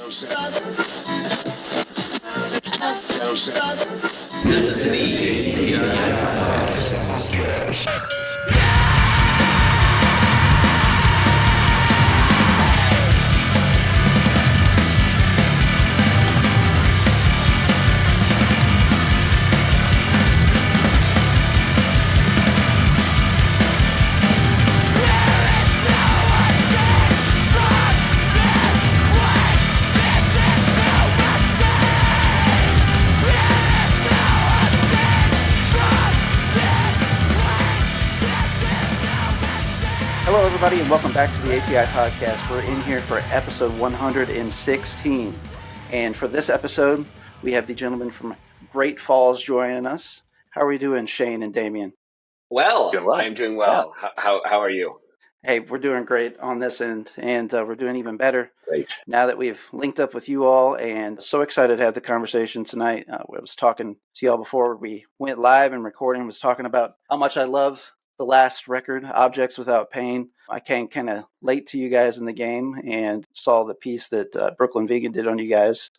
This is the ATI Podcast. Hello, everybody, and welcome back to the ATI Podcast. We're in here for episode 116. And for this episode, we have the gentleman from Great Falls joining us. How are we doing, Shane and Damien? Well, I'm doing well. Yeah. How are you? Hey, we're doing great on this end, and we're doing even better. Great. Now that we've linked up with you all, and so excited to have the conversation tonight. I was talking to y'all before we went live and recording, was talking about how much I love the last record, Objects Without Pain. I came kind of late to you guys in the game and saw the piece that Brooklyn Vegan did on you guys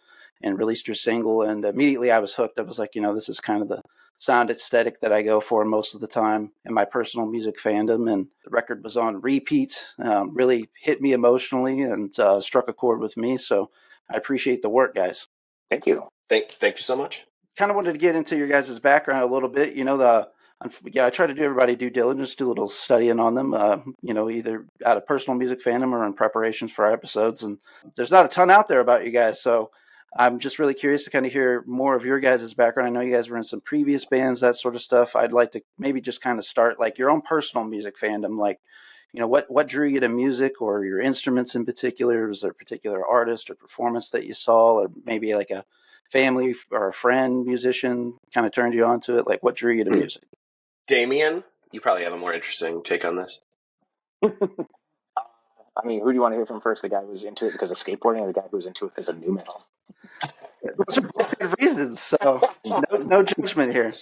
and released your single, and immediately I was hooked. I was like, this is kind of the sound aesthetic that I go for most of the time in my personal music fandom, and the record was on repeat, really hit me emotionally and struck a chord with me, so I appreciate the work, guys. Thank you. Thank you so much. Kind of wanted to get into your guys' background a little bit. I try to do everybody due diligence, do a little studying on them, either out of personal music fandom or in preparations for our episodes. And there's not a ton out there about you guys, so I'm just really curious to kind of hear more of your guys' background. I know you guys were in some previous bands, that sort of stuff. I'd like to maybe just kind of start like your own personal music fandom, like, what drew you to music or your instruments in particular? Was there a particular artist or performance that you saw, or maybe like a family or a friend musician kind of turned you on to it? Like, what drew you to music? Damien, you probably have a more interesting take on this. Who do you want to hear from first? The guy who's into it because of skateboarding, or the guy who's into it because of nu metal? Those are both good reasons, so no judgment here.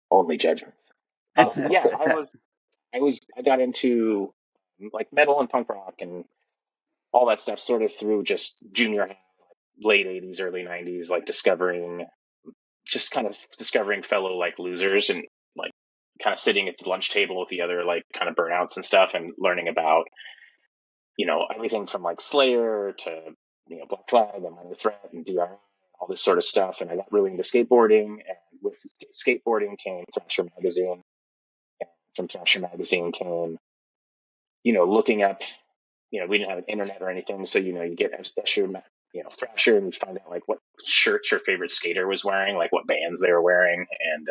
Only judgment. I got into like metal and punk rock and all that stuff sort of through just junior high, late 80s, early 90s, like discovering fellow like losers and like kind of sitting at the lunch table with the other like kind of burnouts and stuff and learning about, everything from like Slayer to, Black Flag and Minor Threat and DRI, all this sort of stuff. And I got really into skateboarding, and with skateboarding came Thrasher Magazine. And from Thrasher Magazine came, looking up, we didn't have an internet or anything. So, you get Thrasher, and you find out like what shirts your favorite skater was wearing, like what bands they were wearing, and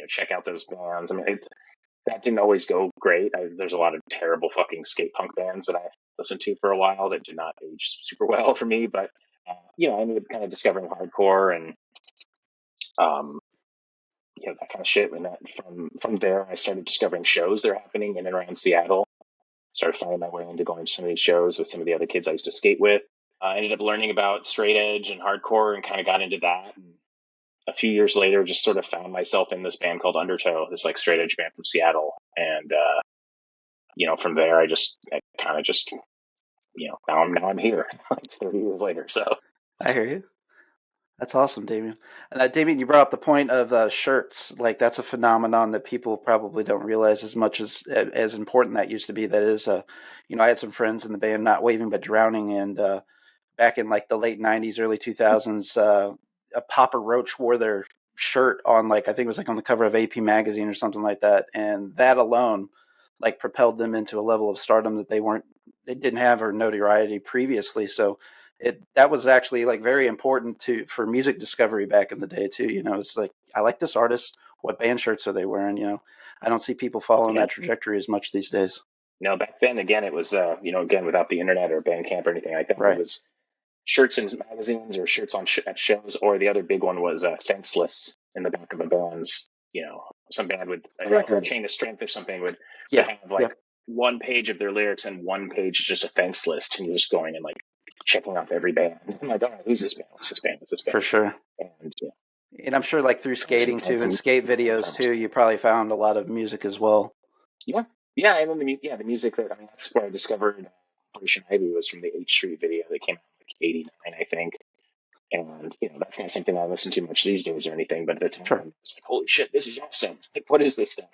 check out those bands. That didn't always go great. There's a lot of terrible fucking skate punk bands that I listened to for a while that did not age super well for me. But I ended up kind of discovering hardcore and that kind of shit. And that from there, I started discovering shows that are happening in and around Seattle. Started finding my way into going to some of these shows with some of the other kids I used to skate with. I ended up learning about straight edge and hardcore and kind of got into that. And a few years later, just sort of found myself in this band called Undertow, this like straight edge band from Seattle. And, from there, now I'm here like 30 years later. So I hear you. That's awesome, Damien. And Damien, you brought up the point of shirts. Like, that's a phenomenon that people probably don't realize as much as important that used to be. That is, I had some friends in the band, Not Waving But Drowning, and back in like the late 90s, early 2000s, Papa Roach wore their shirt on, like, I think it was like on the cover of AP magazine or something like that. And that alone like propelled them into a level of stardom that they didn't have or notoriety previously. So that was actually like very important for music discovery back in the day too. It's like, I like this artist. What band shirts are they wearing? I don't see people following that trajectory as much these days. No, back then, again, it was, again, without the internet or Bandcamp or anything like that, right. It was shirts in magazines or shirts on at shows, or the other big one was thanks in the back of a band's, some band would, or Chain of Strength or something would have like one page of their lyrics and one page just a thanks list, and you're just going and like checking off every band. I'm like, oh, who's this band? What's this band? What's this band? For sure. And I'm sure like through skating too and skate videos too, you probably found a lot of music as well. Yeah. And then the music that, that's where I discovered Operation Ivy was from the H Street video that came out in like '89, I think. And that's not something I listen to much these days or anything. But at the time, Sure. I was like, "Holy shit, this is awesome! Like, what is this stuff?"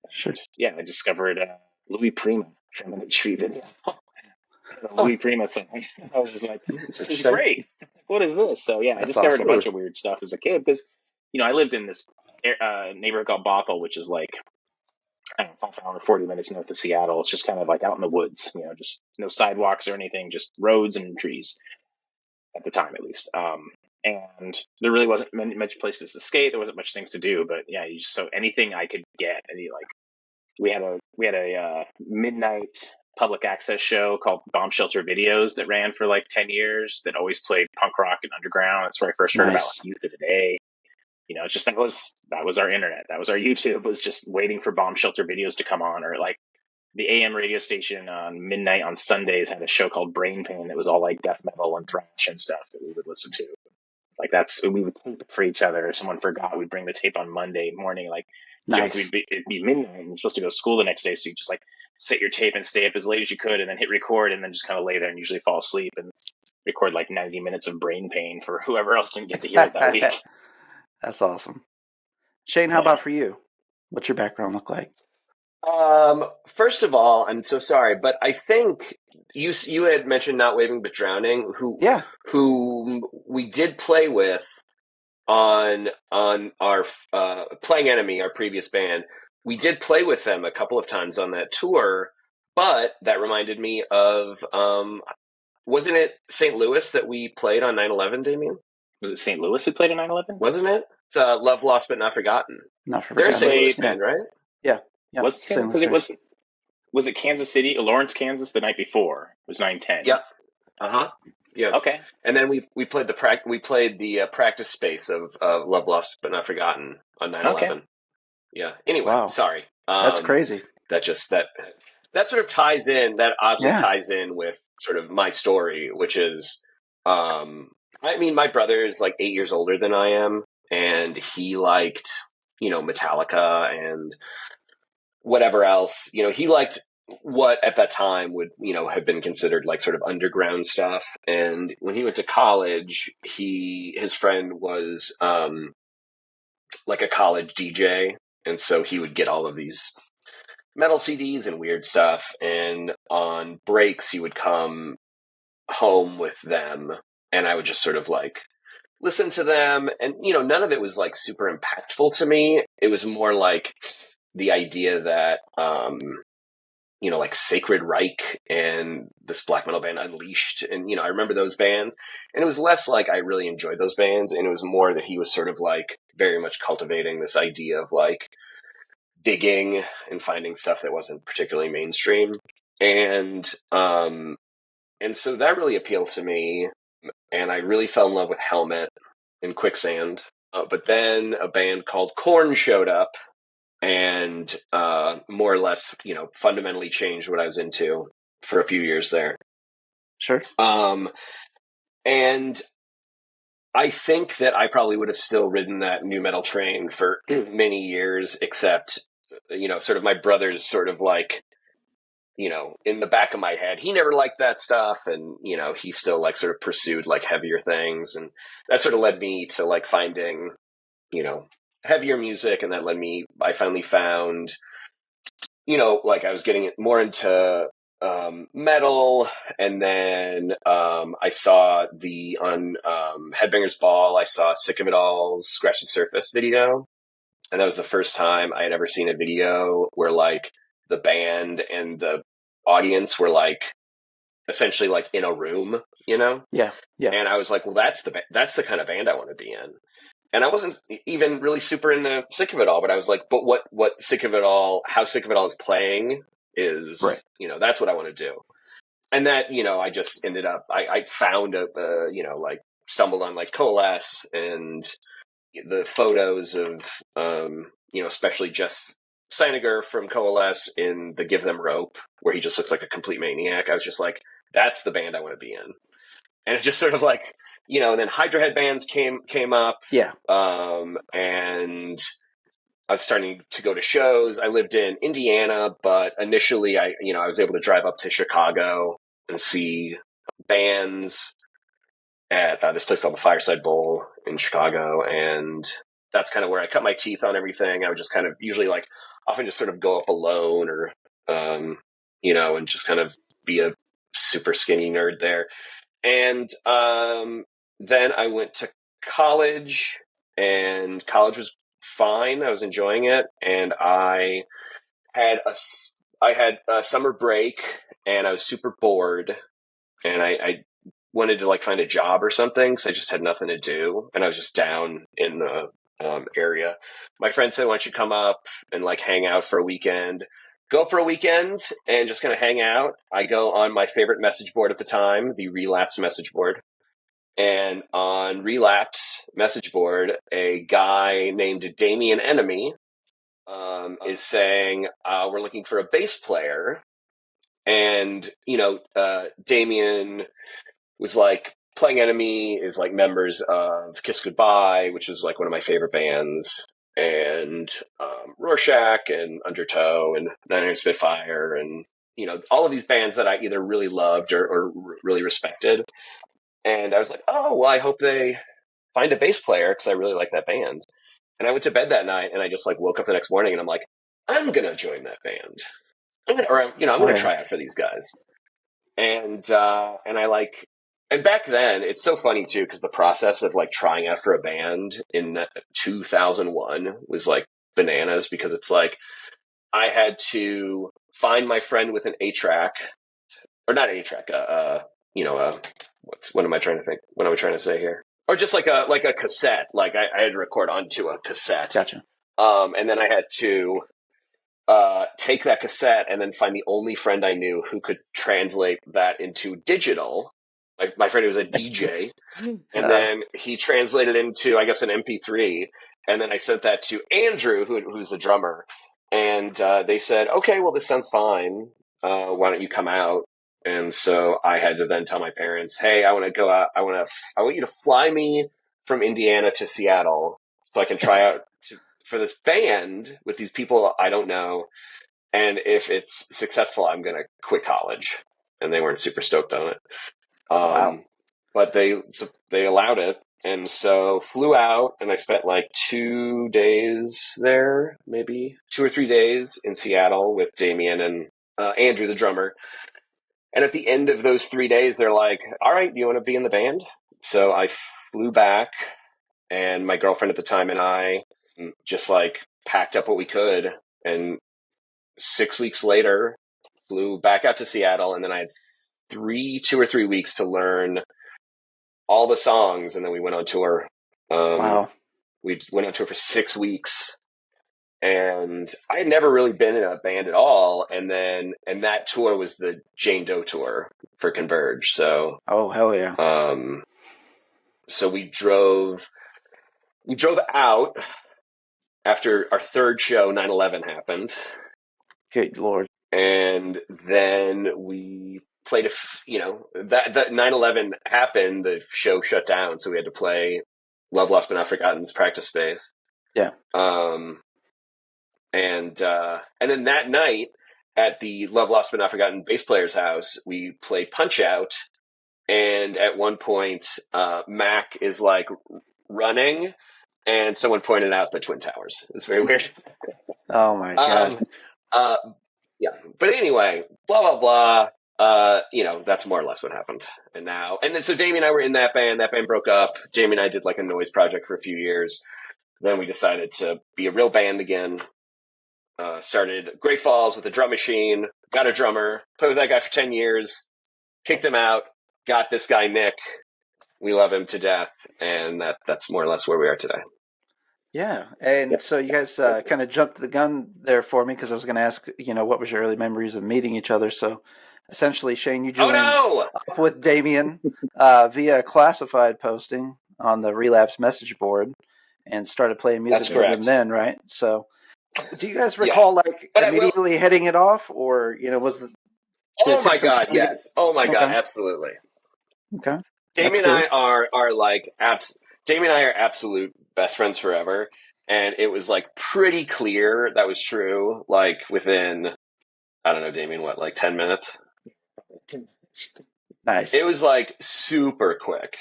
Sure. And, yeah, I discovered Louis Prima from an H Street video. Oh. Louis Prima song. I was just like, "This is Interesting. great! What is this?" So yeah, I That's discovered awesome. a bunch of weird stuff as a kid because I lived in this neighborhood called Bothell, which is like, I don't know, half hour, 40 minutes north of Seattle. It's just kind of like out in the woods, just no sidewalks or anything, just roads and trees at the time, at least. And there really wasn't much places to skate. There wasn't much things to do, but yeah, so anything I could get, we had a midnight public access show called Bomb Shelter Videos that ran for like 10 years that always played punk rock and underground. That's where I first heard about Nice. like Youth of the Day. It's just that was our internet. That was our YouTube, was just waiting for Bomb Shelter Videos to come on. Or like the AM radio station on midnight on Sundays had a show called Brain Pain that was all like death metal and thrash and stuff that we would listen to. Like we would tape it for each other. If someone forgot, we'd bring the tape on Monday morning. Like, Nice. it'd be midnight and you're supposed to go to school the next day. So you just like set your tape and stay up as late as you could and then hit record and then just kind of lay there and usually fall asleep and record like 90 minutes of Brain Pain for whoever else didn't get to hear it that week. That's awesome. Shane, how about for you? What's your background look like? First of all, I'm so sorry, but I think you had mentioned Not Waving But Drowning, who we did play with on our Playing Enemy, our previous band. We did play with them a couple of times on that tour, but that reminded me of wasn't it St. Louis that we played on 9/11, Damien? Was it St. Louis who played in 9/11? Wasn't it? Love Lost But Not Forgotten. Not for They're a St. Louis yeah. band, right? Yeah. Was it because was it Kansas City, Lawrence, Kansas the night before? It was 9/10. Yep. Yeah. Okay. And then we played the practice space of Love Lost But Not Forgotten on 9/11. Okay. Yeah. Anyway, Wow. Sorry. That's crazy. That sort of ties in. That oddly ties in with sort of my story, which is, my brother is like 8 years older than I am, and he liked, Metallica and whatever else. He liked what at that time would, have been considered like sort of underground stuff. And when he went to college, his friend was like a college DJ. And so he would get all of these metal CDs and weird stuff. And on breaks, he would come home with them. And I would just sort of like listen to them. And, none of it was like super impactful to me. It was more like the idea that, like Sacred Reich and this black metal band Unleashed. And, I remember those bands. And it was less like I really enjoyed those bands. And it was more that he was sort of like very much cultivating this idea of like digging and finding stuff that wasn't particularly mainstream. And so that really appealed to me. And I really fell in love with Helmet and Quicksand. But then a band called Korn showed up and more or less, fundamentally changed what I was into for a few years there. Sure. And I think that I probably would have still ridden that new metal train for many years, except, sort of my brother's sort of like, in the back of my head, he never liked that stuff. And, he still like sort of pursued like heavier things. And that sort of led me to like finding, heavier music. And that I finally found, like I was getting more into metal. And then I saw on Headbangers Ball, I saw Sick of It All's Scratch the Surface video. And that was the first time I had ever seen a video where like the band and the audience were like essentially like in a room, Yeah. And I was like, well, that's the kind of band I want to be in. And I wasn't even really super into Sick of It All, but I was like, but what Sick of It All, how Sick of It All is playing is, right. That's what I want to do. And that, I just ended up, I found like stumbled on like Coalesce and the photos of, especially Jess Seiniger from Coalesce in the Give Them Rope, where he just looks like a complete maniac. I was just like, that's the band I want to be in. And it just sort of like, and then Hydra Headbands came up. Yeah. And I was starting to go to shows. I lived in Indiana, but initially I was able to drive up to Chicago and see bands at this place called the Fireside Bowl in Chicago. And that's kind of where I cut my teeth on everything. I would just kind of usually like often just sort of go up alone or, and just kind of be a super skinny nerd there. And then I went to college, and college was fine. I was enjoying it. And I had a summer break, and I was super bored, and I wanted to like find a job or something because I just had nothing to do, and I was just down in the area. My friend said, "Why don't you come up and like hang out for a weekend?" Go for a weekend and just kind of hang out. I go on my favorite message board at the time, the Relapse message board. And on Relapse message board, a guy named Damien Enemy is saying, we're looking for a bass player. And, Damien was like, Playing Enemy is like members of Kiss Goodbye, which is like one of my favorite bands, and Rorschach and Undertow and Nine Iron Spitfire, and all of these bands that I either really loved or really respected. And I was like, oh, well, I hope they find a bass player because I really like that band. And I went to bed that night, and I just like woke up the next morning, and I'm like, I'm gonna join that band. I'm gonna try out for these guys. And back then, it's so funny too, because the process of like trying out for a band in 2001 was like bananas, because it's like I had to find my friend with an 8-track, or not 8-track, what am I trying to think? What am I trying to say here? Or just like a cassette. Like I had to record onto a cassette. Gotcha. And then I had to take that cassette and then find the only friend I knew who could translate that into digital. My friend was a DJ, and then he translated into, I guess, an MP3, and then I sent that to Andrew, who's the drummer, and they said, okay, well, this sounds fine. Why don't you come out? And so I had to then tell my parents, hey, I want to go out. I want you to fly me from Indiana to Seattle so I can try out for this band with these people I don't know. And if it's successful, I'm going to quit college. And they weren't super stoked on it. Wow. But they allowed it. And so flew out, and I spent like 2 days there, maybe 2 or 3 days in Seattle with Damien and Andrew, the drummer. And at the end of those 3 days, they're like, all right, do you want to be in the band? So I flew back, and my girlfriend at the time and I just like packed up what we could. And 6 weeks later, flew back out to Seattle, and then I had 2 or 3 weeks to learn all the songs, and then we went on tour. Wow. We went on tour for 6 weeks, and I had never really been in a band at all. And that tour was the Jane Doe tour for Converge. So, oh, hell yeah. So we drove out after our third show. 9/11 happened. Good Lord. And then we played that 9/11 happened, the show shut down, so we had to play Love Lost But Not Forgotten's practice space. Yeah. And then that night at the Love Lost But Not Forgotten bass player's house, we played Punch Out, and at one point Mac is like running, and someone pointed out the Twin Towers. It's very weird. Oh my God. Yeah, but anyway, blah blah blah. That's more or less what happened. And then so Damien and I were in that band. That band broke up. Damien and I did like a noise project for a few years. Then we decided to be a real band again. Started Great Falls with a drum machine. Got a drummer. Played with that guy for 10 years. Kicked him out. Got this guy Nick. We love him to death, and that's more or less where we are today. Yeah, and so you guys kind of jumped the gun there for me, because I was going to ask, what was your early memories of meeting each other? So essentially, Shane, you joined up with Damien via a classified posting on the Relapse message board and started playing music with him then, right? So do you guys recall immediately heading it off, or was the... Oh my God, yes. Oh my God, absolutely. Okay. Damien and I are like Damien and I are absolute best friends forever, and it was like pretty clear that was true. Like within, I don't know, Damien, what, like 10 minutes? Nice. It was like super quick.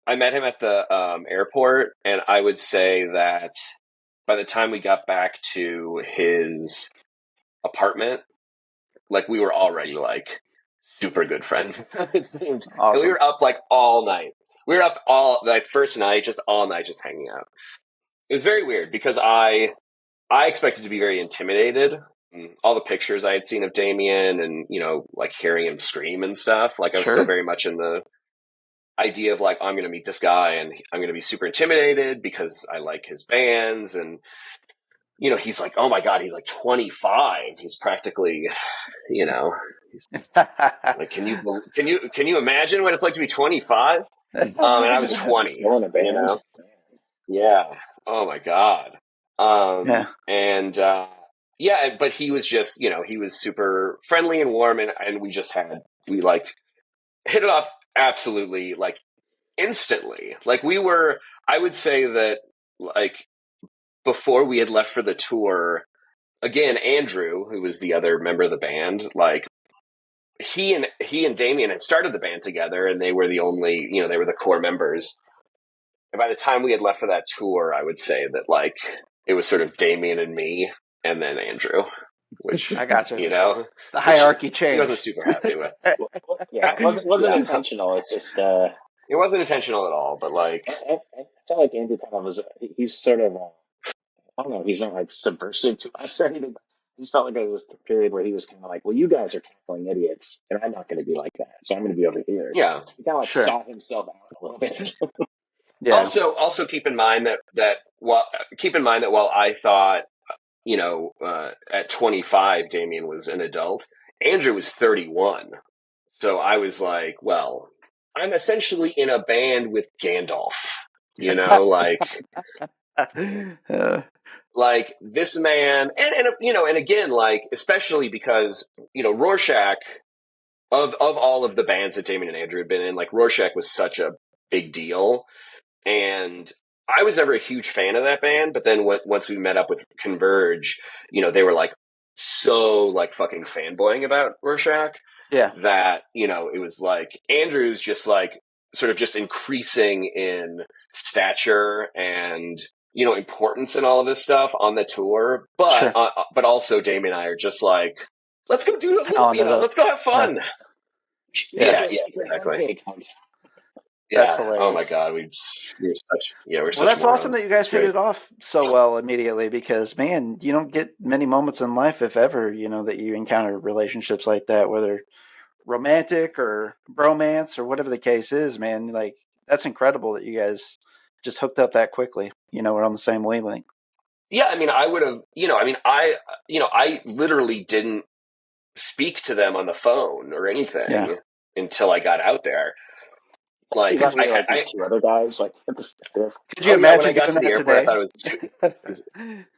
I met him at the airport, and I would say that by the time we got back to his apartment, like we were already like super good friends. It seemed. Awesome. And we were up like all night. We were up all like first night, just all night, just hanging out. It was very weird because I expected to be very intimidated. All the pictures I had seen of Damien and, you know, like hearing him scream and stuff, like I was still very much in the idea of like, I'm going to meet this guy and I'm going to be super intimidated because I like his bands. And, you know, he's like, oh my God, he's like 25. He's practically, you know, like, can you imagine what it's like to be 25? And I was 20, Still in a band. you know? Yeah. Oh my God. And, yeah, but he was just, you know, he was super friendly and warm, and we like hit it off absolutely like instantly. Like I would say that like before we had left for the tour, again, Andrew, who was the other member of the band, like he and Damien had started the band together, and they were the only, you know, they were the core members. And by the time we had left for that tour, I would say that like it was sort of Damien and me, and then Andrew, which I got you. You know, the hierarchy changed. He wasn't super happy with. Yeah, it wasn't intentional. It's just it wasn't intentional at all. But like, I felt like Andrew kind of was. He's sort of. I don't know. He's not like subversive to us or anything. I just felt like there was a period where he was kind of like, "Well, you guys are tackling idiots, and I'm not going to be like that. So I'm going to be over here." Yeah, he kind of like saw himself out a little bit. Yeah. Also keep in mind that while I thought, you know, at 25, Damien was an adult, Andrew was 31. So I was like, well, I'm essentially in a band with Gandalf, you know, like, like this man, and you know, and again, like, especially because, you know, Rorschach, of all of the bands that Damien and Andrew had been in, like, Rorschach was such a big deal. And I was never a huge fan of that band, but then once we met up with Converge, you know, they were like so like fucking fanboying about Rorschach. Yeah. That, you know, it was like Andrew's just like sort of just increasing in stature and, you know, importance and all of this stuff on the tour. But but also Damien and I are just like, let's go do it, you know, let's go have fun. Yeah, exactly. Yeah. That's hilarious. Oh my God, we're such Well, that's awesome that you guys hit it off so well immediately, because man, you don't get many moments in life, if ever, you know, that you encounter relationships like that, whether romantic or bromance or whatever the case is, man. Like, that's incredible that you guys just hooked up that quickly. You know, we're on the same wavelength. Yeah, I mean, I would have, you know, I mean, I literally didn't speak to them on the phone or anything until I got out there. Like, I two other guys, like, could you imagine when I got to the airport, I thought it was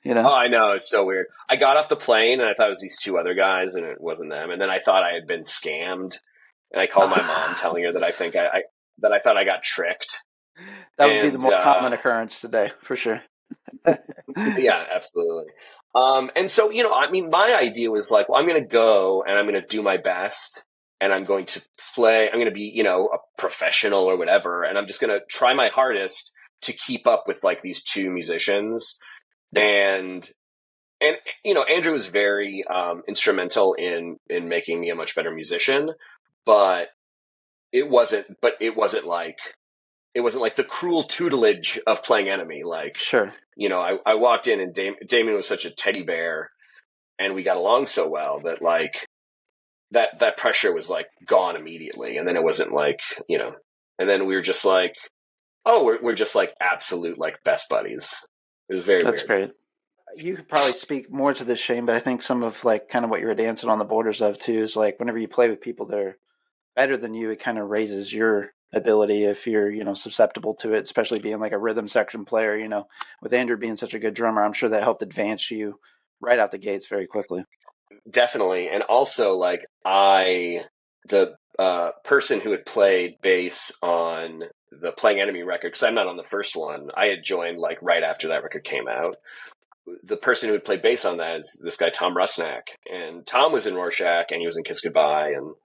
you know? Oh, I know, it's so weird. I got off the plane and I thought it was these two other guys, and it wasn't them. And then I thought I had been scammed, and I called my mom, telling her that I thought I got tricked. That would be the more common occurrence today, for sure. Yeah, absolutely. And so, you know, I mean, my idea was like, well, I'm going to go and I'm going to do my best. And I'm going to play, I'm going to be, you know, a professional or whatever. And I'm just going to try my hardest to keep up with like these two musicians. And, you know, Andrew was very instrumental in making me a much better musician, but it wasn't like the cruel tutelage of Playing Enemy. Like, you know, I walked in and Damien was such a teddy bear, and we got along so well that like, that pressure was like gone immediately. And then it wasn't like, you know, and then we were just like, oh, we're just like absolute like best buddies. It was very That's weird. Great. You could probably speak more to this, Shane, but I think some of like kind of what you're dancing on the borders of too is like whenever you play with people that are better than you, it kind of raises your ability if you're, you know, susceptible to it, especially being like a rhythm section player, you know, with Andrew being such a good drummer. I'm sure that helped advance you right out the gates very quickly. Definitely. And also, like, the person who had played bass on the Playing Enemy record, because I'm not on the first one, I had joined like right after that record came out. The person who had played bass on that is this guy, Tom Rusnak. And Tom was in Rorschach, and he was in Kiss Goodbye. And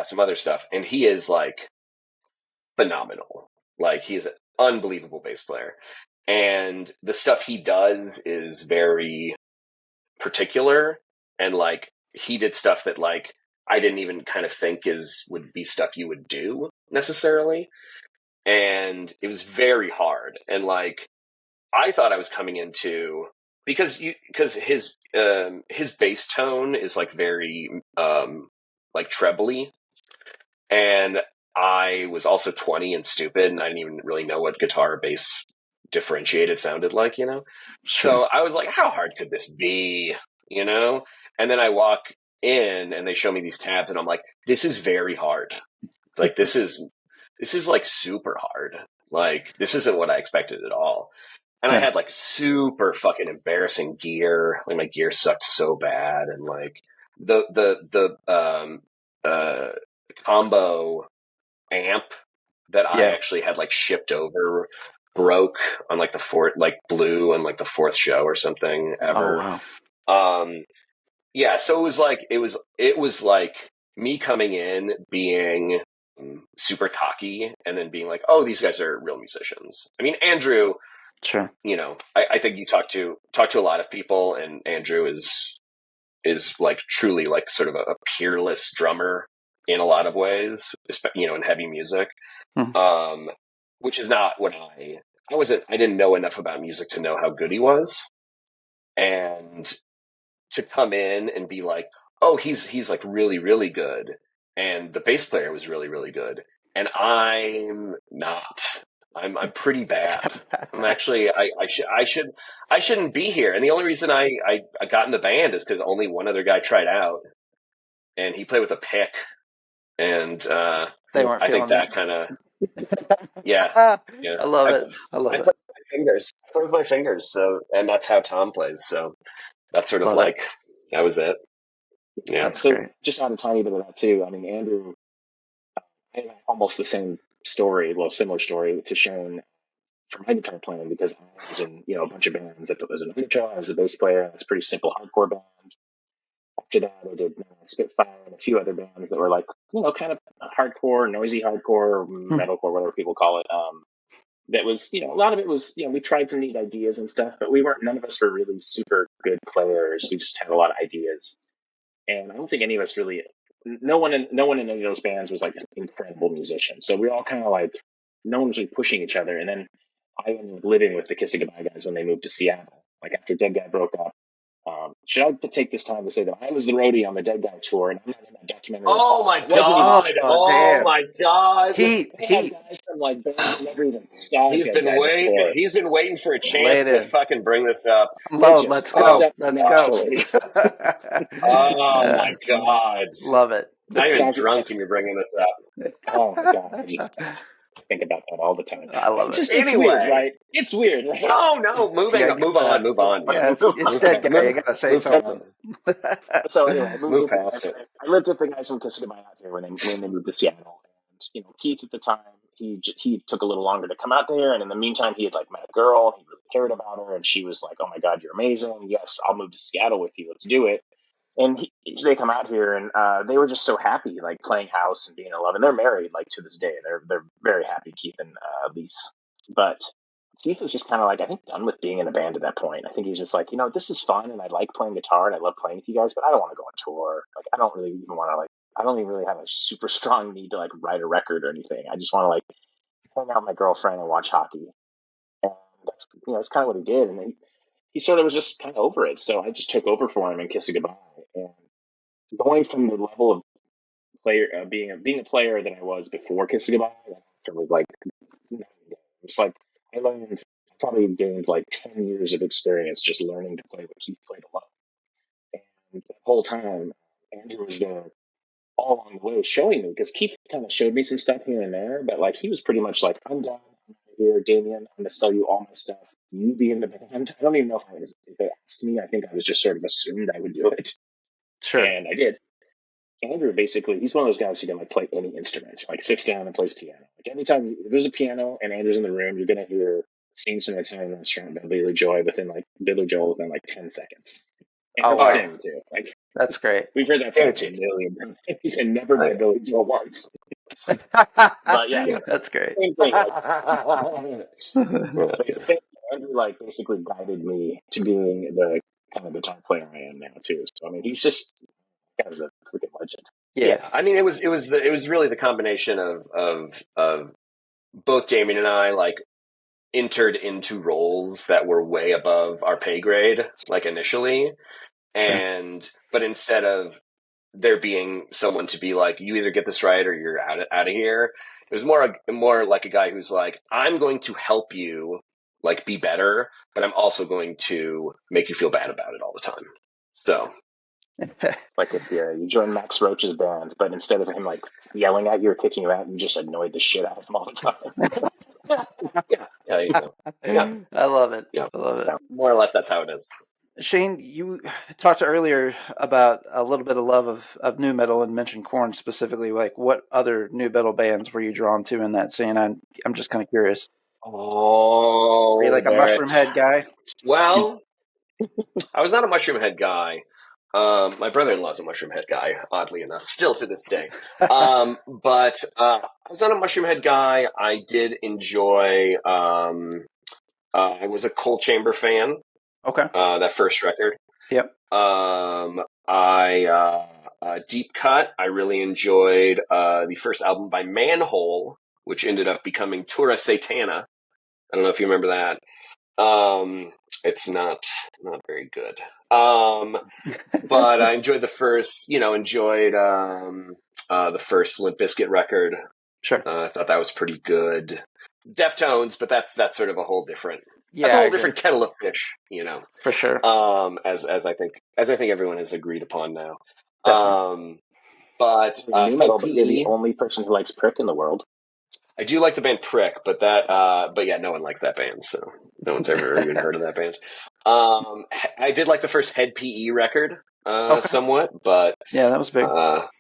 some other stuff, and he is like phenomenal. Like he's an unbelievable bass player, and the stuff he does is very particular, and like he did stuff that like I didn't even kind of think would be stuff you would do necessarily, and it was very hard. And like I thought I was coming into because his bass tone is like very like trebly, and I was also 20 and stupid, and I didn't even really know what guitar bass differentiated sounded like, you know? Sure. So I was like, how hard could this be, you know? And then I walk in and they show me these tabs and I'm like, this is very hard. Like, this is like super hard. Like, this isn't what I expected at all. And I had like super fucking embarrassing gear. Like my gear sucked so bad. And like the combo amp that I actually had like shipped over broke on like the fourth, like blew on like the fourth show or something ever. Oh, wow. Yeah. So it was like me coming in being super cocky and then being like, oh, these guys are real musicians. I mean, Andrew, Sure. you know, I think you talk to a lot of people, and Andrew is like truly like sort of a peerless drummer in a lot of ways, you know, in heavy music, which is not what I didn't know enough about music to know how good he was. And to come in and be like, oh, he's like really, really good. And the bass player was really, really good. And I'm not. I'm pretty bad. I'm actually I shouldn't be here. And the only reason I got in the band is because only one other guy tried out, and he played with a pick. And they weren't. I think that kind of yeah. I love it. I love it. Play with my fingers. I play with my fingers. So, and that's how Tom plays. So that's sort of like that was it. Yeah. That's so great. Just on a tiny bit of that too. I mean, Andrew had almost the same story, well, similar story to Shane for my guitar playing, because I was in, you know, a bunch of bands. If it was an intro, I was a bass player, and it's a pretty simple hardcore band. After that, I did Spitfire and a few other bands that were like, you know, kind of hardcore, noisy hardcore, metalcore, whatever people call it. That was, you know, a lot of it was, you know, we tried some neat ideas and stuff, but none of us were really super good players. We just had a lot of ideas. And I don't think any of us really, no one in any of those bands was like an incredible musician. So we all kind of like, no one was really pushing each other. And then I ended up living with the Kiss of Goodbye guys when they moved to Seattle. Like after Dead Guy broke up. Should I take this time to say that I was the roadie on the Dead Guy tour, and I'm not in that documentary? Oh my god! Oh my god! He guys from like bands that never even saw. He's been waiting. He's been waiting for a chance to fucking bring this up. Let's go. Let's go. Oh my god! Love it. Now you're drunk and you're bringing this up. Oh my god! I just think about that all the time. I love it. Anyway, it's weird, right? It's weird, right? No, move on. Yeah, it's Dead Guy. You gotta say something. So anyway, move past it. I lived with the guys from Kiss of Goodbye out here when they moved to Seattle, and you know, Keith at the time, he took a little longer to come out there, and in the meantime, he had like met a girl. He really cared about her, and she was like, "Oh my god, you're amazing! Yes, I'll move to Seattle with you. Let's do it." And they come out here, and they were just so happy, like playing house and being in love. And they're married, like to this day. They're very happy, Keith and Lise. But Keith was just kind of like, I think, done with being in a band at that point. I think he's just like, you know, this is fun, and I like playing guitar, and I love playing with you guys, but I don't want to go on tour. Like, I don't really even want to like. I don't even really have a super strong need to like write a record or anything. I just want to like hang out with my girlfriend and watch hockey. And that's, you know, that's kind of what he did. And then he sort of was just kind of over it. So I just took over for him and Kiss of Goodbye. And going from the level of player, being a player that I was before Kiss of Goodbye, it was like, it's like I learned, probably gained like 10 years of experience just learning to play what Keith played alone. And the whole time, Andrew was there all along the way showing me, because Keith kind of showed me some stuff here and there, but like he was pretty much like, I'm done. I'm here, Damien. I'm going to sell you all my stuff. You be in the band. I don't even know if they asked me. I think I was just sort of assumed I would do it. Sure. And I did. Andrew, basically, he's one of those guys who can like play any instrument, like sits down and plays piano. Like anytime there's a piano and Andrew's in the room, you're going to hear Scenes from an Italian Restaurant by Billy Joel within like 10 seconds. And he'll sing too. Like That's great. We've heard that sentence a million times. He said never met Billy Joel once. But yeah, That's great. same thing. Like, That's good. same, Andrew like basically guided me to being the kind of guitar player I am now too. So I mean, he's just a freaking legend. Yeah, I mean, it was really the combination of both Damien and I like entered into roles that were way above our pay grade, like initially, but instead of there being someone to be like, you either get this right or you're out of here, it was more like a guy who's like, I'm going to help you like be better, but I'm also going to make you feel bad about it all the time. So. Like if you join Max Roach's band, but instead of him like yelling at you or kicking you out, you just annoyed the shit out of him all the time. Yeah, there you go. Yeah. I love it. Yeah. I love it. More or less, that's how it is. Shane, you talked earlier about a little bit of love of nu metal and mentioned Korn specifically. Like, what other nu metal bands were you drawn to in that scene? I'm just kind of curious. Oh, were you like a Mushroom Head guy? Well, I was not a Mushroom Head guy. My brother-in-law's a Mushroom Head guy, oddly enough, still to this day. But I was not a Mushroom Head guy. I did enjoy. I was a Coal Chamber fan. Okay. That first record. Yep. Deep Cut. I really enjoyed the first album by Manhole, which ended up becoming Tura Satana. I don't know if you remember that. It's not very good. But I enjoyed the first, the first Limp Bizkit record. Sure. I thought that was pretty good. Deftones, but that's sort of a whole different, different kettle of fish, For sure. As I think everyone has agreed upon now. Definitely. But you're the only person who likes Prick in the world. I do like the band Prick, but yeah, no one likes that band, so no one's ever even heard of that band. I did like the first Head PE record, somewhat, but yeah, that was big.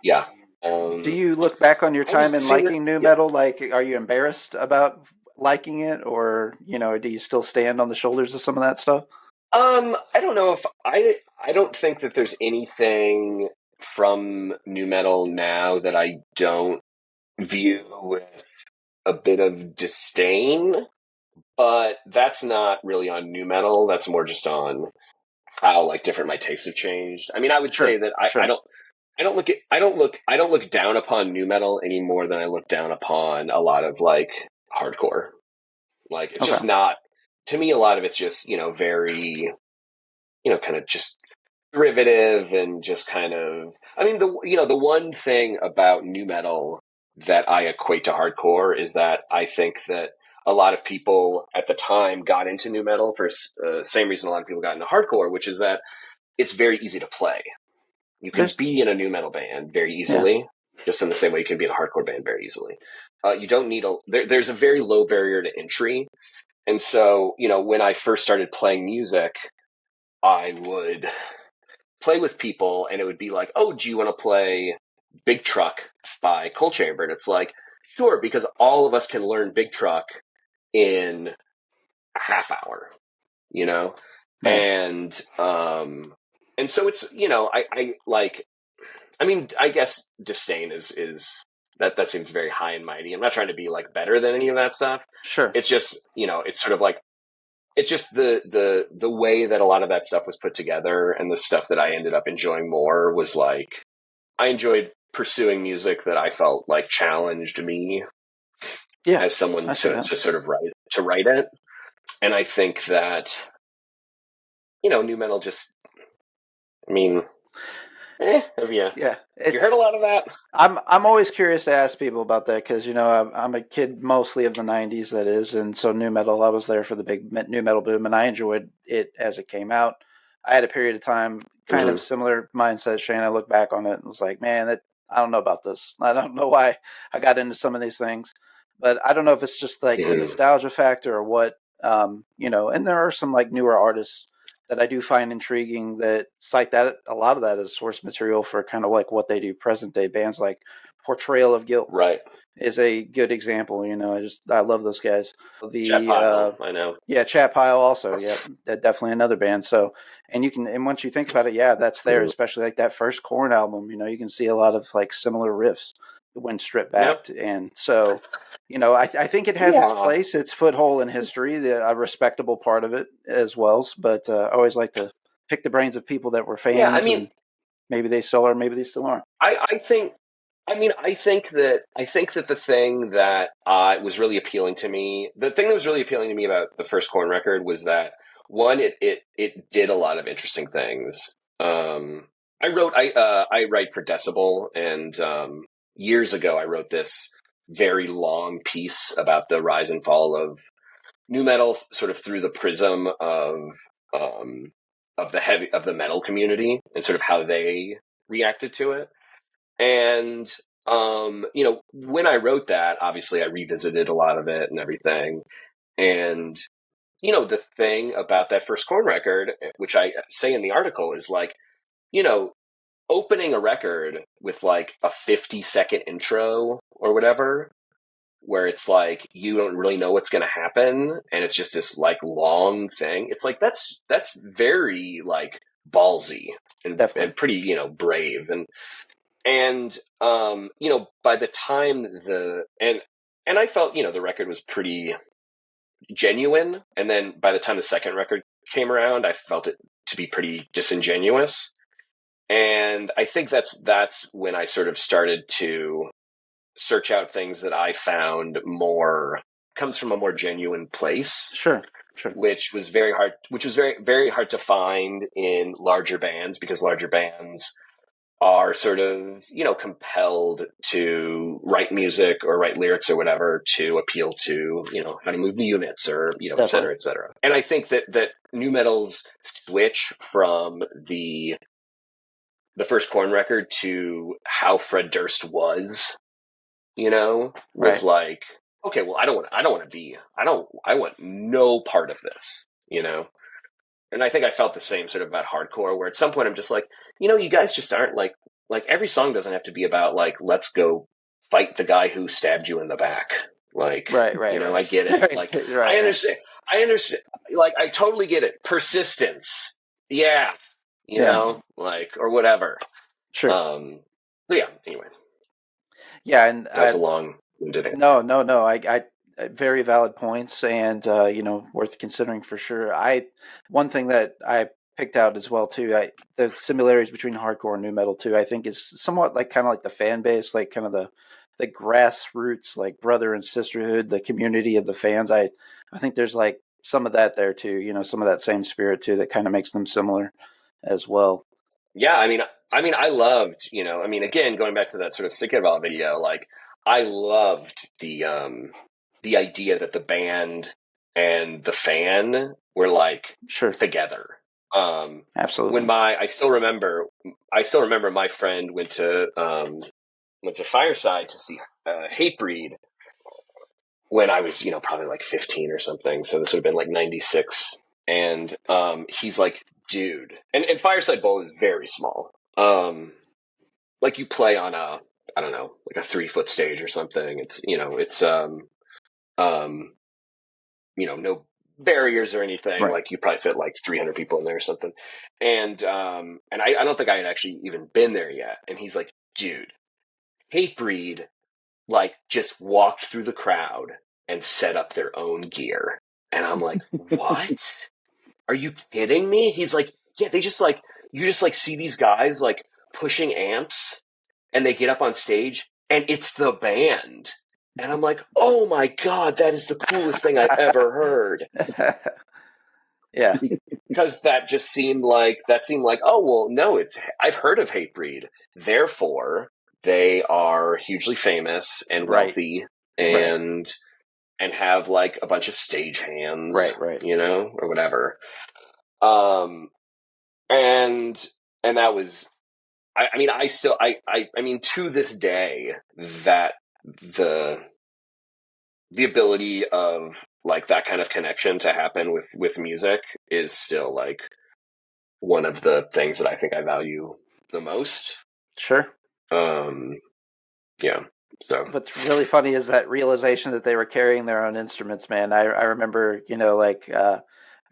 Yeah. Do you look back on your time in liking nu metal? Like, are you embarrassed about liking it, or do you still stand on the shoulders of some of that stuff? I don't know if I don't think that there's anything from nu metal now that I don't view with a bit of disdain, but that's not really on nu metal. That's more just on how like different my tastes have changed. I mean, I would say that I don't look down upon nu metal any more than I look down upon a lot of like hardcore. Like it's just not, to me, a lot of it's just, very, kind of just derivative and just kind of, I mean, the one thing about nu metal that I equate to hardcore is that I think that a lot of people at the time got into nu metal for the same reason a lot of people got into hardcore, which is that it's very easy to play. You can be in a nu metal band very easily, just in the same way you can be in a hardcore band very easily. You don't need there's a very low barrier to entry. And so, when I first started playing music, I would play with people and it would be like, oh, do you want to play Big Truck by Coal Chamber? And it's like, sure, because all of us can learn Big Truck in a half hour, and so it's, I guess disdain is that seems very high and mighty. I'm not trying to be like better than any of that stuff. Sure. It's just, it's sort of like, it's just the way that a lot of that stuff was put together, and the stuff that I ended up enjoying more was like, I enjoyed pursuing music that I felt like challenged me as someone to sort of write it. And I think that, nu metal just, I mean, have you heard a lot of that? I'm always curious to ask people about that because, I'm a kid mostly of the 90s, that is. And so nu metal, I was there for the big nu metal boom, and I enjoyed it as it came out. I had a period of time, kind of similar mindset, Shane. I look back on it and was like, man, I don't know about this. I don't know why I got into some of these things. But I don't know if it's just like the nostalgia factor or what, and there are some like newer artists that I do find intriguing that cite that a lot of that as source material for kind of like what they do present day. Bands like portrayal of guilt Right. is a good example. I love those guys. Chat Pile, I know. Yeah, Chat Pile also. Yeah, definitely another band. So, and once you think about it, yeah, that's there. Especially like that first Korn album. You can see a lot of like similar riffs when stripped back, and so. I think it has its place, its foothold in history, a respectable part of it as well. But I always like to pick the brains of people that were fans. Yeah, I mean, and maybe they still are, maybe they still aren't. I think that the thing that was really appealing to me, about the first Korn record was that one, it did a lot of interesting things. I write for Decibel, and years ago I wrote this very long piece about the rise and fall of nu metal, sort of through the prism of the metal community and sort of how they reacted to it. And when I wrote that, obviously I revisited a lot of it and everything. And the thing about that first Korn record, which I say in the article, is like, opening a record with like a 50-second intro or whatever, where it's like you don't really know what's going to happen, and it's just this like long thing. It's like that's very like ballsy and pretty brave, and by the time and I felt the record was pretty genuine, and then by the time the second record came around, I felt it to be pretty disingenuous. And I think that's when I sort of started to search out things that I found comes from a more genuine place. Sure. Which was very hard very hard to find in larger bands, because larger bands are sort of, compelled to write music or write lyrics or whatever to appeal to, how to move the units or, et cetera, et cetera. And I think that nu metal's switch from the first Korn record to how Fred Durst was, was like, okay, well, I want no part of this, And I think I felt the same sort of about hardcore, where at some point I'm just like, you guys just aren't like every song doesn't have to be about like, let's go fight the guy who stabbed you in the back. Like, right. I get it. Like, I understand. Like, I totally get it. Persistence. Yeah. Like, or whatever. Sure. So yeah, anyway. Yeah. And that's a long-winded answer. No. I very valid points, and worth considering for sure. One thing that I picked out as well too, the similarities between hardcore and nu metal too, I think is somewhat like kind of like the fan base, like kind of the grassroots, like brother and sisterhood, the community of the fans. I think there's like some of that there too, some of that same spirit too, that kind of makes them similar as well. Yeah, I mean, I loved, again, going back to that sort of Skateboarding video, like I loved the idea that the band and the fan were like together. Absolutely. When I still remember my friend went to Fireside to see Hatebreed when I was, probably like 15 or something. So this would have been like 96. And he's like, dude, and Fireside Bowl is very small. Like you play on I don't know, like a 3-foot stage or something. It's, no barriers or anything. Right. Like you probably fit like 300 people in there or something. And I don't think I had actually even been there yet. And he's like, dude, Hatebreed like just walked through the crowd and set up their own gear. And I'm like, what? Are you kidding me? He's like, yeah, they just like, you just like see these guys like pushing amps and they get up on stage and it's the band. And I'm like, oh my God, that is the coolest thing I've ever heard. Yeah. Because that seemed like, oh, well, no, I've heard of Hatebreed. Therefore, they are hugely famous and wealthy and have like a bunch of stage hands, right. Or whatever. And that was, I mean, to this day, that the ability of like that kind of connection to happen with music is still like one of the things that I think I value the most. Sure. Yeah. So what's really funny is that realization that they were carrying their own instruments, man. I remember, I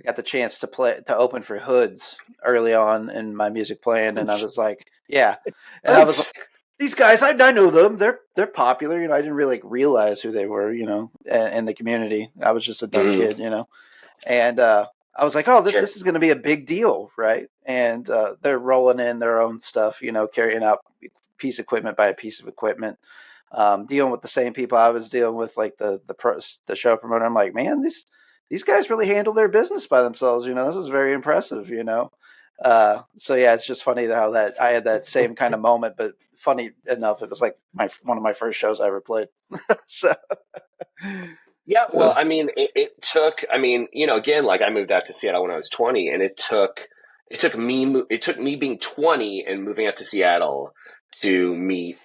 got the chance to open for Hoods early on in my music playing, and I was like, yeah, and I was like, these guys, I know them. They're popular. I didn't really realize who they were, in the community. I was just a dumb kid, and I was like, oh, this is going to be a big deal, right? And they're rolling in their own stuff, carrying out piece of equipment by a piece of equipment, dealing with the same people I was dealing with, like the show promoter. I'm like, man, these guys really handle their business by themselves. This is very impressive. So yeah, it's just funny how that I had that same kind of moment, but funny enough, it was like one of my first shows I ever played. So. Yeah, well, I mean, it took. I mean, again, like I moved out to Seattle when I was 20, and it took me being 20 and moving out to Seattle to meet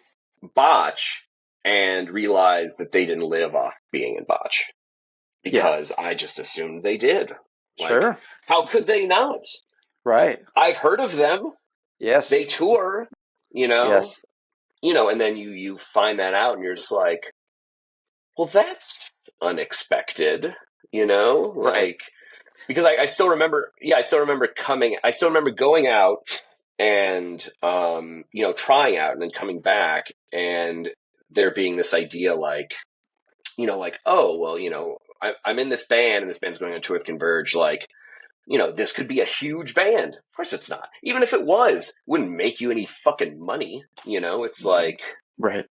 Botch and realize that they didn't live off being in Botch, because I just assumed they did. Like, sure. How could they not? Right. I've heard of them. Yes. They tour. Yes. And then you find that out, and you're just like, well, that's unexpected, Right. because I still remember, I still remember going out and, trying out and then coming back, and there being this idea like, oh, well, I'm in this band and this band's going on tour with Converge. Like, this could be a huge band. Of course it's not. Even if it was, it wouldn't make you any fucking money. It's like, right.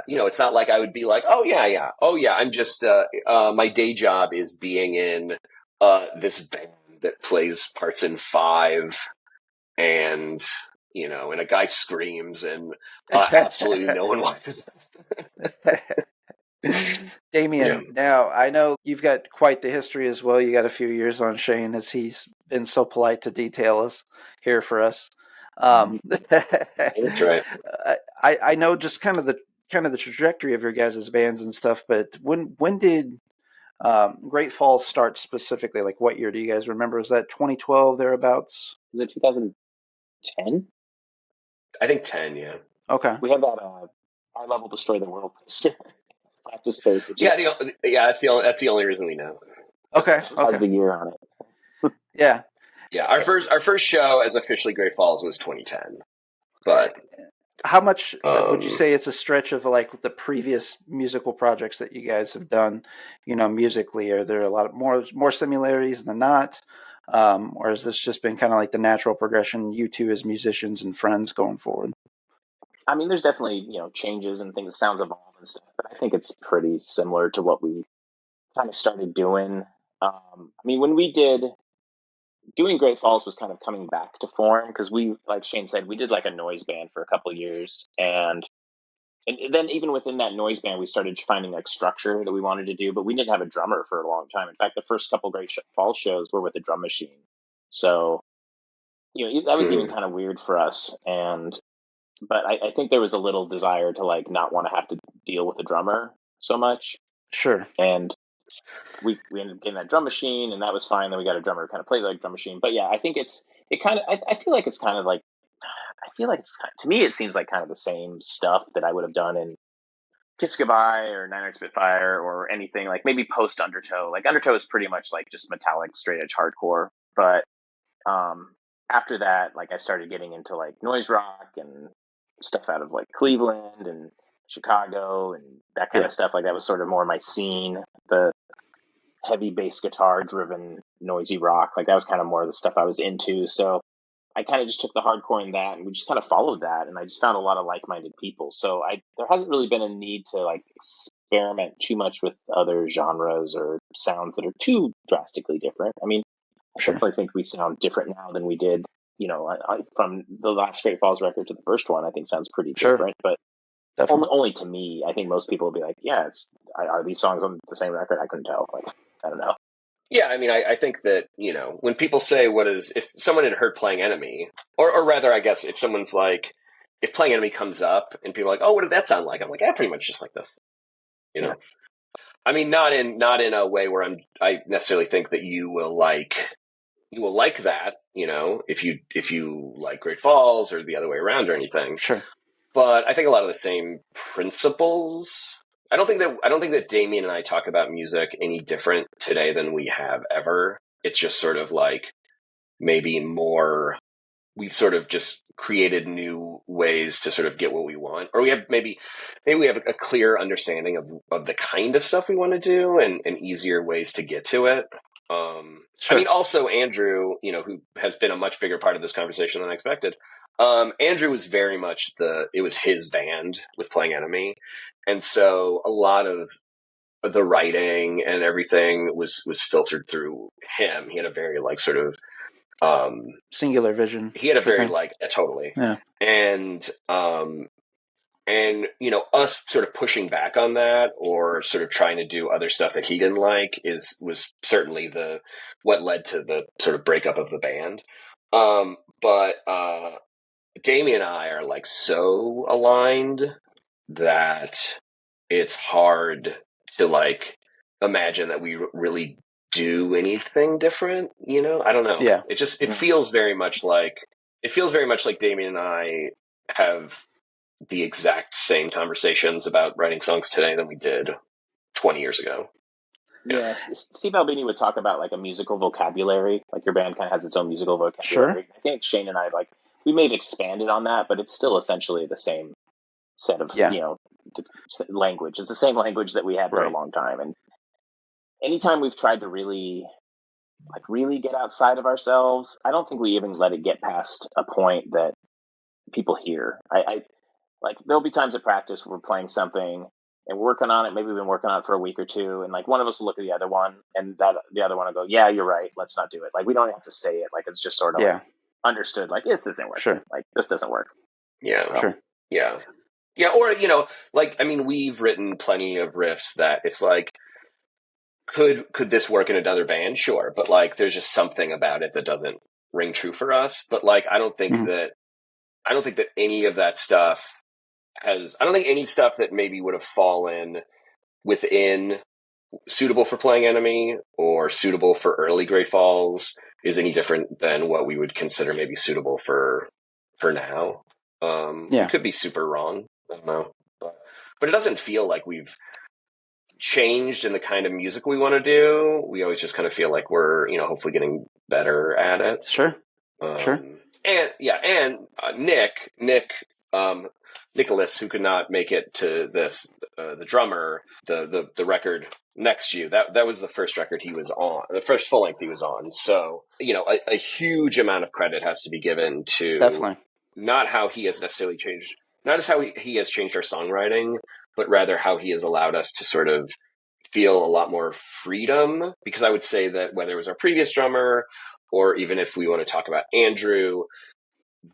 It's not like I would be like, oh yeah. I'm just, my day job is being in this band that plays parts in 5, and and a guy screams, and absolutely no one watches this. Damien, Now I know you've got quite the history as well. You got a few years on Shane, as he's been so polite to detail us here for us. That's right. I know just kind of the trajectory of your guys' bands and stuff, but when did Great Falls start specifically? Like, what year do you guys remember? Was that 2012 thereabouts? Was it 2010? I think 10. Yeah. Okay. We have that Our Level Destroy the World poster practice space. That's the only reason we know. Okay. Has the year on it. Yeah. Yeah. Our first show as officially Great Falls was 2010, but. How much would you say it's a stretch of like the previous musical projects that you guys have done, musically? Are there a lot of more similarities than not? Or has this just been kind of like the natural progression, you two as musicians and friends going forward? I mean, there's definitely, changes and things, sounds evolve and stuff, but I think it's pretty similar to what we kind of started doing. I mean, when we did doing Great Falls was kind of coming back to form, because we, like Shane said, we did like a noise band for a couple of years, and then even within that noise band, we started finding like structure that we wanted to do, but we didn't have a drummer for a long time. In fact, the first couple Great Falls shows were with a drum machine, so that was even kind of weird for us. But I think there was a little desire to like not want to have to deal with a drummer so much. Sure. And we ended up getting that drum machine, and that was fine. Then we got a drummer who kind of played like drum machine. But yeah, I think I feel like it's kind of like, to me, it seems like kind of the same stuff that I would have done in Kiss Goodbye or 900 Spitfire or anything, like maybe post Undertow. Like Undertow is pretty much like just metallic, straight edge hardcore. But after that, like I started getting into like noise rock and stuff out of like Cleveland and Chicago and that kind of stuff. Like that was sort of more my scene. The heavy bass guitar driven noisy rock, like that was kind of more of the stuff I was into. So I kind of just took the hardcore in that, and we just kind of followed that, and I just found a lot of like-minded people. So there hasn't really been a need to like experiment too much with other genres or sounds that are too drastically different. I mean, I definitely think we sound different now than we did, from the last Great Falls record to the first one. I think sounds pretty different, but only to me. I think most people will be like, yeah, are these songs on the same record? I couldn't tell. Like, I don't know. Yeah, I mean, I think that, when people say if someone had heard Playing Enemy, or rather, I guess, if someone's like, if Playing Enemy comes up and people are like, oh, what did that sound like? I'm like, pretty much just like this, Yeah. I mean, not in a way where I necessarily think that you will like that, if you like Great Falls or the other way around or anything. Sure. but I think a lot of the same principles. I don't think that Damien and I talk about music any different today than we have ever. It's just sort of like maybe more. We've sort of just created new ways to sort of get what we want, or we have maybe we have a clear understanding of the kind of stuff we want to do and easier ways to get to it. Sure. I mean, also Andrew, who has been a much bigger part of this conversation than I expected. Andrew was very much it was his band with Playing Enemy. And so a lot of the writing and everything was filtered through him. He had a very like sort of, singular vision. He had a very like, totally. Yeah. And us sort of pushing back on that or sort of trying to do other stuff that he didn't like was certainly what led to the sort of breakup of the band. But Damien and I are like so aligned that it's hard to like imagine that we really do anything different. I don't know. Yeah. It feels very much like Damien and I have the exact same conversations about writing songs today than we did 20 years ago. Yeah, Steve Albini would talk about like a musical vocabulary. Like your band kind of has its own musical vocabulary. Sure. I think Shane and I we may have expanded on that, but it's still essentially the same set of language. It's the same language that we had for a long time. And anytime we've tried to really get outside of ourselves, I don't think we even let it get past a point that people hear. I like there'll be times at practice where we're playing something and working on it. Maybe we've been working on it for a week or two, and like one of us will look at the other one, and the other one will go, "Yeah, you're right. Let's not do it." Like we don't have to say it. Like it's just sort of like understood. Like this isn't working. Sure. Like this doesn't work. Yeah. So, sure. Yeah. Yeah. Or like I mean, we've written plenty of riffs that it's like, could this work in another band? Sure, but like there's just something about it that doesn't ring true for us. But like I don't think that any of that stuff I don't think any stuff that maybe would have fallen within suitable for Playing Enemy or suitable for early Great Falls is any different than what we would consider maybe suitable for now. It could be super wrong. I don't know. But it doesn't feel like we've changed in the kind of music we want to do. We always just kind of feel like we're, hopefully getting better at it. Sure. Sure. And Nicholas, who could not make it to this, the drummer, the record Next to You, that was the first record he was on, the first full length he was on. So, a huge amount of credit has to be given to Definitely not how he has necessarily changed, not as how he has changed our songwriting, but rather how he has allowed us to sort of feel a lot more freedom. Because I would say that whether it was our previous drummer or even if we want to talk about Andrew,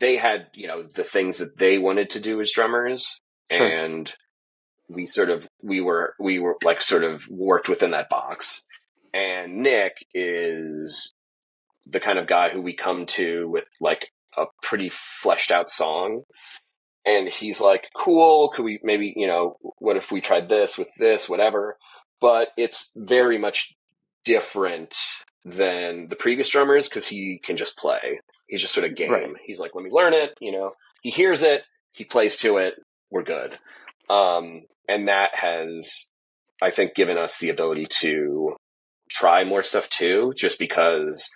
they had, the things that they wanted to do as drummers. Sure. And we were like sort of worked within that box. And Nick is the kind of guy who we come to with like a pretty fleshed out song. And he's like, cool, could we maybe, what if we tried this with this, whatever. But it's very much different than the previous drummers because he can just play. He's just sort of game. Right. He's like, let me learn it. He hears it, he plays to it, we're good. And that has, I think, given us the ability to try more stuff too, just because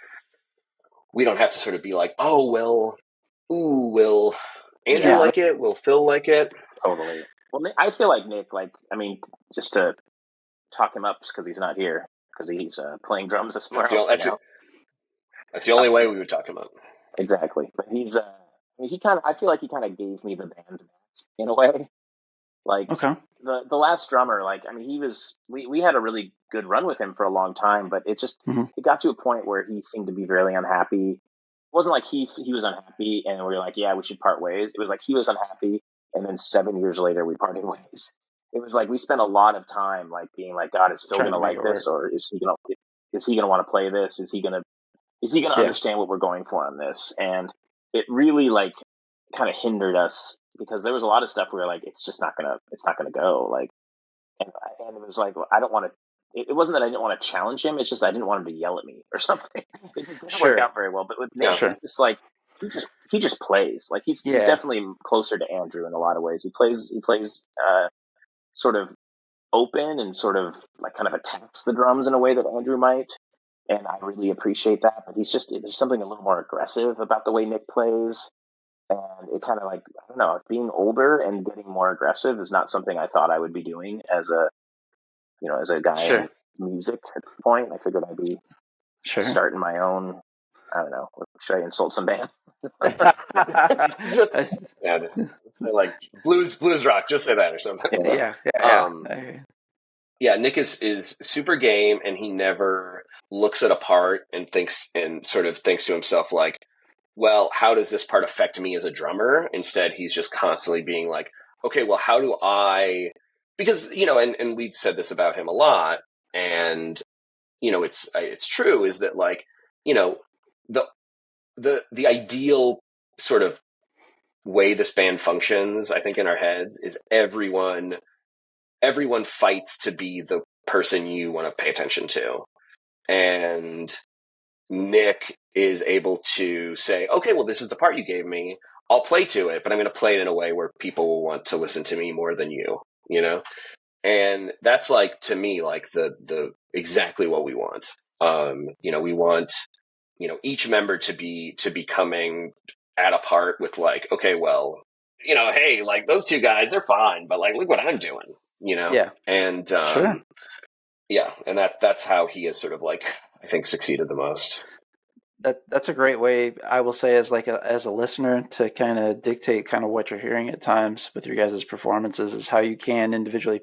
we don't have to sort of be like, oh, well, will Andrew like it? Will Phil like it? Totally. Well, I feel like Nick, just to talk him up because he's not here, because he's playing drums somewhere else. That's the only way we would talk him up. Exactly. But he's, I feel like he kind of gave me the band in a way. Like, the last drummer, we had a really good run with him for a long time, but it just, it got to a point where he seemed to be really unhappy. It wasn't like he was unhappy and we were like, yeah, we should part ways. It was like he was unhappy, and then 7 years later we parted ways. It was like we spent a lot of time being like, God, is Phil gonna like this, or is he gonna want to play this? Is he gonna understand what we're going for on this? And it really kind of hindered us because there was a lot of stuff where it's not gonna go. And it was like, I don't want to. It wasn't that I didn't want to challenge him. It's just I didn't want him to yell at me or something. It didn't work out very well. But with Nick, it's just he just plays. Like he's definitely closer to Andrew in a lot of ways. He plays sort of open and sort of like kind of attacks the drums in a way that Andrew might. And I really appreciate that. But there's something a little more aggressive about the way Nick plays. And it kind of like, I don't know, being older and getting more aggressive is not something I thought I would be doing as a guy in music at the point. I figured I'd be starting my own, I don't know, should I insult some band? Like blues rock, just say that or something. Yeah, Nick is super game, and he never looks at a part and thinks to himself like, well, how does this part affect me as a drummer? Instead, he's just constantly being like, okay, well, how do I, because, and we've said this about him a lot, and, it's true, is that like, the ideal sort of way this band functions, I think in our heads, is everyone fights to be the person you want to pay attention to. And Nick is able to say, okay, well, this is the part you gave me. I'll play to it, but I'm going to play it in a way where people will want to listen to me more than you, And that's like, to me, like the exactly what we want. We want, each member to be coming at a part with like, okay, well, hey, like those two guys, they're fine, but like, look what I'm doing, Yeah. And, yeah. And that's how he has sort of like, I think, succeeded the most. That's a great way, I will say, as a listener, to kind of dictate kind of what you're hearing at times with your guys' performances, is how you can individually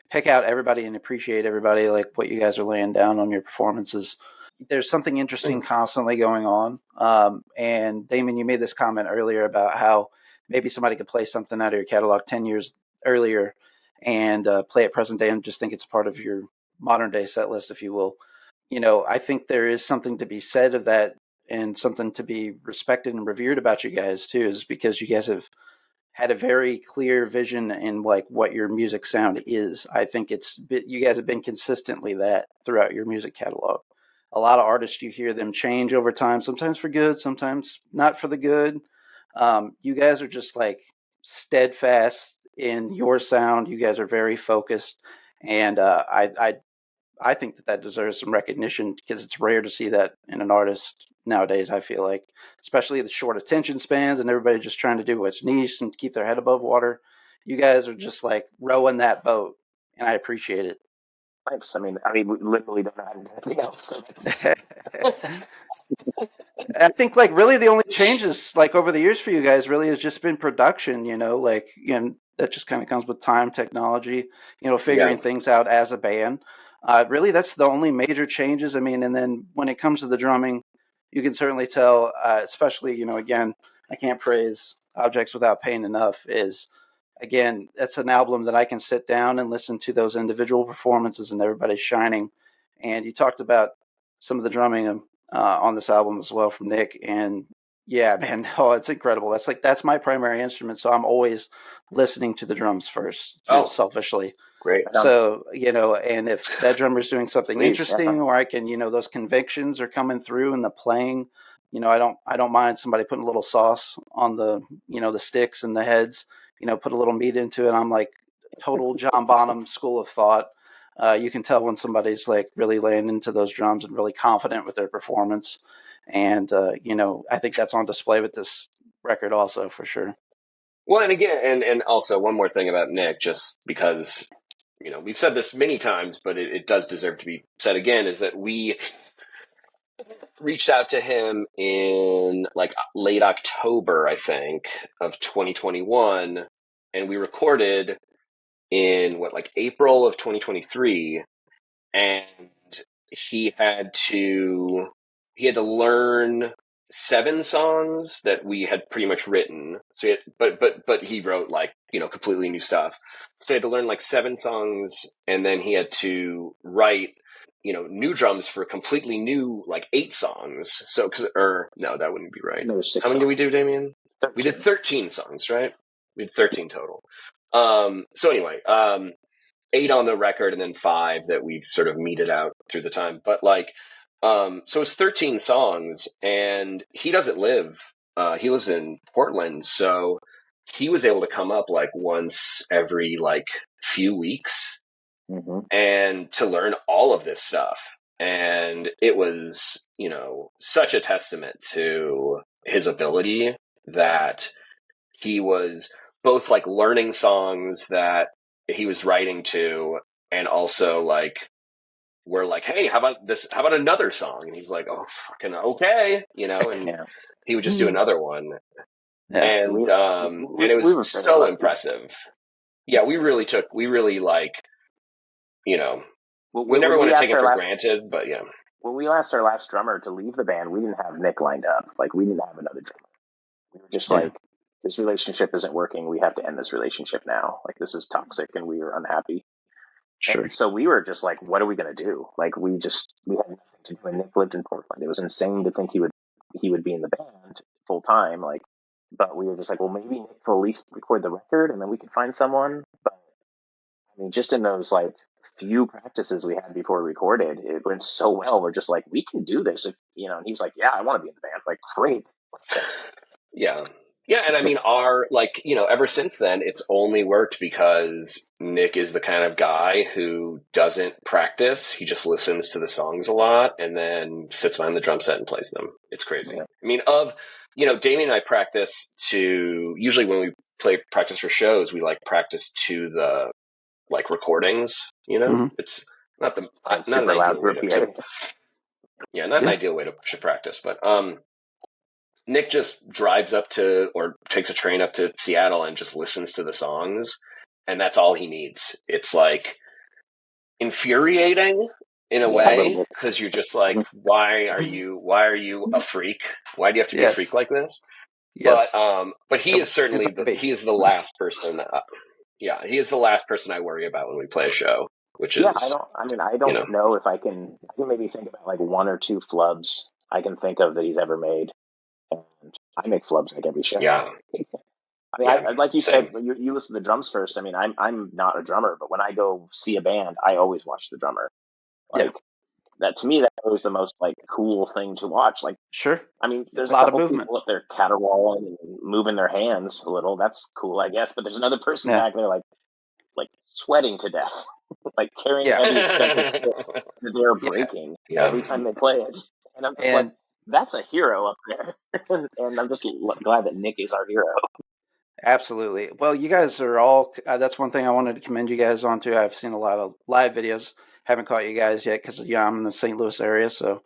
pick out everybody and appreciate everybody, like what you guys are laying down on your performances. There's something interesting constantly going on. And Damon, you made this comment earlier about how maybe somebody could play something out of your catalog 10 years earlier and play it present day and just think it's part of your modern day set list, if you will. I think there is something to be said of that, and something to be respected and revered about you guys too, is because you guys have had a very clear vision in like what your music sound is. I think you guys have been consistently that throughout your music catalog. A lot of artists, you hear them change over time, sometimes for good, sometimes not for the good. You guys are just like steadfast in your sound. You guys are very focused, and I think that deserves some recognition, because it's rare to see that in an artist nowadays. I feel like, especially the short attention spans and everybody just trying to do what's niche and keep their head above water. You guys are just like rowing that boat, and I appreciate it. Thanks. I mean, we literally don't know how to do anything else. So that's I think like really the only changes like over the years for you guys really has just been production, that just kind of comes with time, technology, figuring things out as a band. Really, that's the only major changes. I mean, and then when it comes to the drumming, you can certainly tell, especially, again, I can't praise Objects Without Pain enough, is, again, that's an album that I can sit down and listen to those individual performances and everybody's shining. And you talked about some of the drumming on this album as well from Nick. And yeah, man, it's incredible. That's my primary instrument. So I'm always listening to the drums first, selfishly. Great. So, and if that drummer's doing something interesting, or I can, those convictions are coming through in the playing, I don't mind somebody putting a little sauce on the, the sticks and the heads, put a little meat into it. I'm like total John Bonham school of thought. You can tell when somebody's like really laying into those drums and really confident with their performance. And, I think that's on display with this record also, for sure. Well, and again, and also one more thing about Nick, just because, we've said this many times, but it does deserve to be said again, is that we reached out to him in like late October, I think, of 2021, and we recorded in April of 2023, and he had to learn 7 songs that we had pretty much written. So but he wrote completely new stuff. So he had to learn 7 songs, and then he had to write new drums for completely new 8 songs. So no, that wouldn't be right. No, 6 How many did we do, Damien? 13. We did 13 songs, right? We did 13 total. So anyway, 8 on the record, and then 5 that we've sort of meted out through the time. But so it's 13 songs, and he doesn't live he lives in Portland, so he was able to come up like once every like few weeks and to learn all of this stuff. And it was, such a testament to his ability that he was both like learning songs that he was writing to, and also like, we're like, hey, how about this? How about another song? And he's like, oh, fucking okay, and he would just do another one. Yeah. And it was so impressive. Yeah, we really like, we never want to take it for granted, but yeah. When we asked our last drummer to leave the band, we didn't have Nick lined up. Like, we didn't have another drummer. We were just like, this relationship isn't working. We have to end this relationship now. Like, this is toxic, and we were unhappy. Sure. And so we were just like, what are we going to do? Like, we had nothing to do. And Nick lived in Portland. It was insane to think he would be in the band full time. Like, but we were just like, well, maybe Nick will at least record the record, and then we could find someone. But I mean, just in those like few practices we had before we recorded, it went so well. We're just like, we can do this. If and he was like, yeah, I want to be in the band. Like, great. Yeah. Yeah, and I mean, ever since then, it's only worked because Nick is the kind of guy who doesn't practice. He just listens to the songs a lot and then sits behind the drum set and plays them. It's crazy. Yeah. I mean, Damien and I practice usually when we practice for shows, we like practice to the like recordings, It's not not an ideal way to not an ideal way to practice, but Nick just drives up to, or takes a train up to Seattle and just listens to the songs, and that's all he needs. It's like infuriating in a way, because you're just like, why are you a freak? Why do you have to be a freak like this? Yes. But he is certainly he is the last person. He is the last person I worry about when we play a show. Which is I don't know if I can maybe think about like one or two flubs I can think of that he's ever made. And I make flubs like every show. Yeah. I mean, like you said, you listen to the drums first. I mean, I'm not a drummer, but when I go see a band, I always watch the drummer. Like that, to me, that was the most like cool thing to watch. Like, sure. I mean, there's a lot of movement up there caterwauling and moving their hands a little. That's cool, I guess. But there's another person back there like sweating to death, like carrying heavy expensive kit that they're breaking every time they play it. And I'm just like, that's a hero up there. And I'm just glad that Nick is our hero. Absolutely. Well, you guys are all, that's one thing I wanted to commend you guys on too. I've seen a lot of live videos. Haven't caught you guys yet because I'm in the St. Louis area. So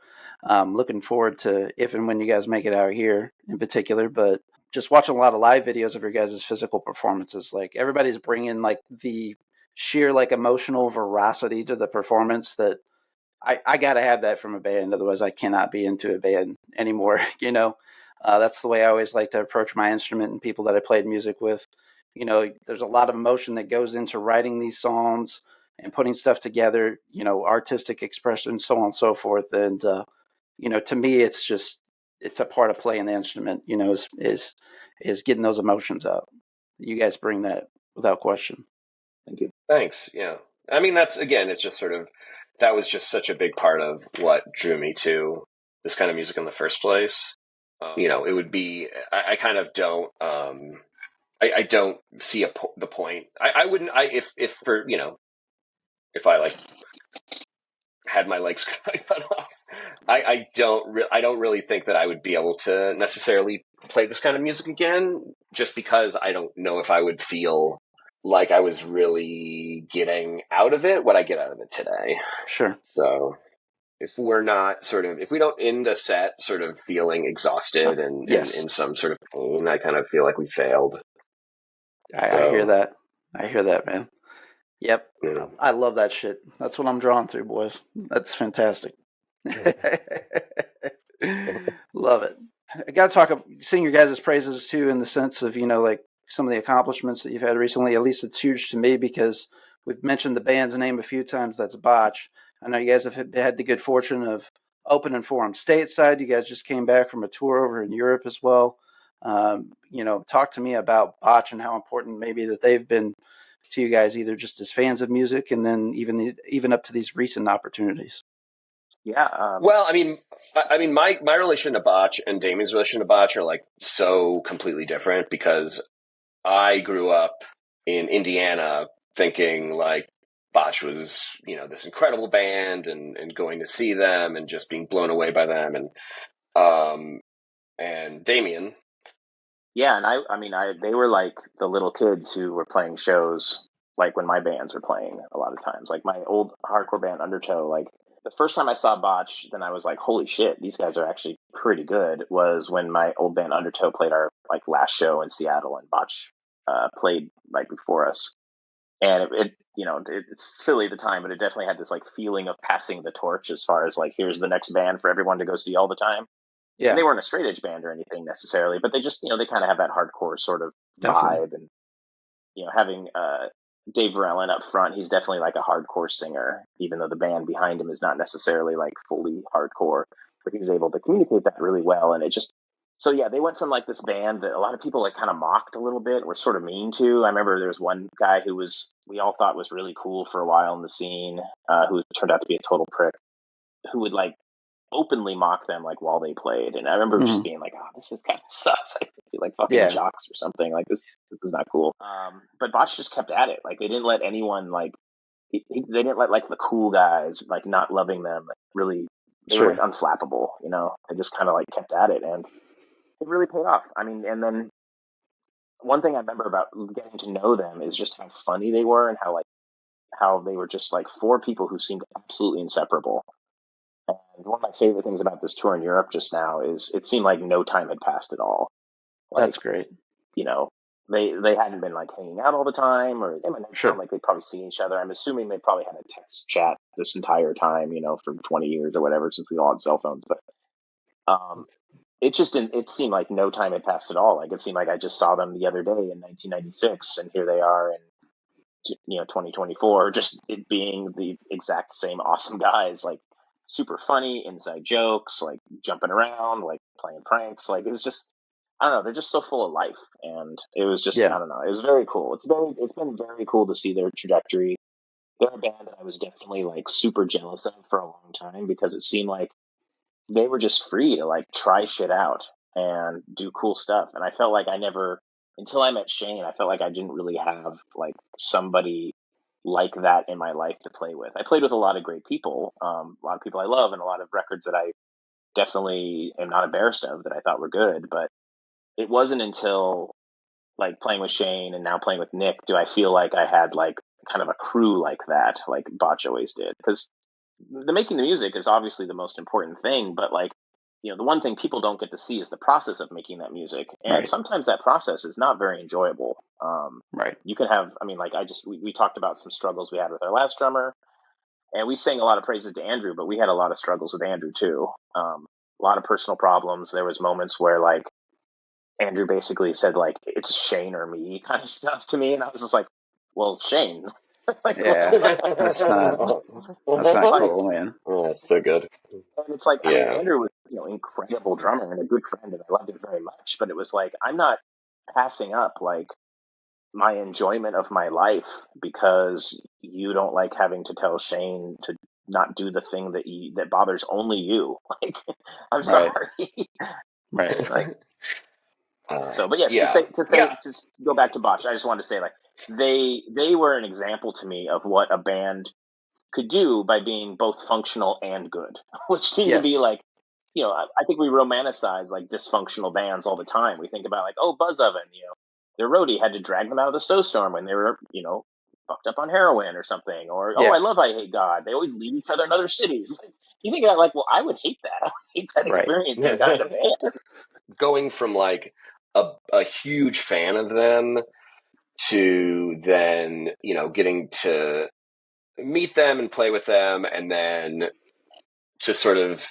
looking forward to if and when you guys make it out here in particular. But just watching a lot of live videos of your guys' physical performances. Like everybody's bringing like the sheer like emotional veracity to the performance that I got to have that from a band. Otherwise, I cannot be into a band anymore. That's the way I always like to approach my instrument and people that I played music with. There's a lot of emotion that goes into writing these songs and putting stuff together, artistic expression, so on and so forth. And, to me, it's a part of playing the instrument, is getting those emotions out. You guys bring that without question. Thank you. Thanks. Yeah. I mean, it's just sort of, that was just such a big part of what drew me to this kind of music in the first place. It would be, I kind of don't, I don't see the point. I wouldn't, if I like had my legs cut off, I don't really think that I would be able to necessarily play this kind of music again, just because I don't know if I would feel like I was really getting out of it what I get out of it today. Sure. So if we don't end a set sort of feeling exhausted and in some sort of pain, I kind of feel like we failed. I hear that. I hear that, man. Yep. Yeah. I love that shit. That's what I'm drawn to, boys. That's fantastic. Love it. I got to talk, sing your guys' praises too, in the sense of, like some of the accomplishments that you've had recently. At least it's huge to me because we've mentioned the band's name a few times. That's Botch. I know you guys have had the good fortune of opening for them stateside. You guys just came back from a tour over in Europe as well. Talk to me about Botch and how important maybe that they've been to you guys, either just as fans of music and then even up to these recent opportunities. Yeah. Well, my relation to Botch and Damien's relation to Botch are like so completely different because I grew up in Indiana thinking like Botch was, this incredible band and going to see them and just being blown away by them and Damien. Yeah, and they were like the little kids who were playing shows like when my bands were playing a lot of times. Like my old hardcore band Undertow, like the first time I saw Botch, then I was like, holy shit, these guys are actually pretty good, was when my old band Undertow played our like last show in Seattle and Botch played right before us. And it's silly at the time, but it definitely had this like feeling of passing the torch as far as like, here's the next band for everyone to go see all the time. Yeah, And they weren't a straight edge band or anything necessarily, but they just, they kind of have that hardcore sort of definitely. vibe. And, having Dave Verellen up front, he's definitely like a hardcore singer, even though the band behind him is not necessarily like fully hardcore, but he was able to communicate that really well. And it just, so yeah, they went from like this band that a lot of people like kind of mocked a little bit, were sort of mean to. I remember there was one guy we all thought was really cool for a while in the scene, who turned out to be a total prick, who would like openly mock them like while they played. And I remember just being like, oh, this is kind of sucks. I feel like fucking jocks or something. Like this is not cool. But Botch just kept at it. Like they didn't let anyone like, they didn't let like the cool guys like not loving them really. They were like unflappable, They just kind of like kept at it, and it really paid off. I mean, and then one thing I remember about getting to know them is just how funny they were and how they were just like four people who seemed absolutely inseparable. And one of my favorite things about this tour in Europe just now is it seemed like no time had passed at all. Like, That's great. They hadn't been like hanging out all the time, or they might not sound like they'd probably seen each other. I'm assuming they probably had a text chat this entire time, for 20 years or whatever, since we all had cell phones. But it just didn't. It seemed like no time had passed at all. Like it seemed like I just saw them the other day in 1996, and here they are in 2024, just it being the exact same awesome guys, like super funny, inside jokes, like jumping around, like playing pranks. Like it was just, I don't know, they're just so full of life, and it was just, I don't know, it was very cool. It's been very cool to see their trajectory. They're a band that I was definitely like super jealous of for a long time, because it seemed like they were just free to like try shit out and do cool stuff. And I felt like until I met Shane, I felt like I didn't really have like somebody like that in my life to play with. I played with a lot of great people, a lot of people I love, and a lot of records that I definitely am not embarrassed of that I thought were good. But it wasn't until like playing with Shane and now playing with Nick do I feel like I had like kind of a crew like that, like Botch always did. Because the making the music is obviously the most important thing, but like, the one thing people don't get to see is the process of making that music. And sometimes that process is not very enjoyable. You can have, like we talked about some struggles we had with our last drummer, and we sang a lot of praises to Andrew, but we had a lot of struggles with Andrew too. A lot of personal problems. There was moments where like Andrew basically said like, it's Shane or me kind of stuff to me. And I was just like, well, Shane. Like, yeah, that's not cool, man. Oh, that's so good. And it's like, Andrew was, incredible drummer and a good friend, and I loved him very much. But it was like, I'm not passing up like my enjoyment of my life because you don't like having to tell Shane to not do the thing that bothers only you. Like, I'm sorry. Like, but yes, to go back to Botch, I just wanted to say like they were an example to me of what a band could do by being both functional and good, which seemed to be like, I think we romanticize like dysfunctional bands all the time. We think about like, oh, Buzz Oven, their roadie had to drag them out of the snowstorm when they were, fucked up on heroin or something, or I Love I Hate God. They always leave each other in other cities. You think about like, well, I would hate that. I would hate that experience as a guy in a band. Going from like a huge fan of them to then, getting to meet them and play with them, and then to sort of,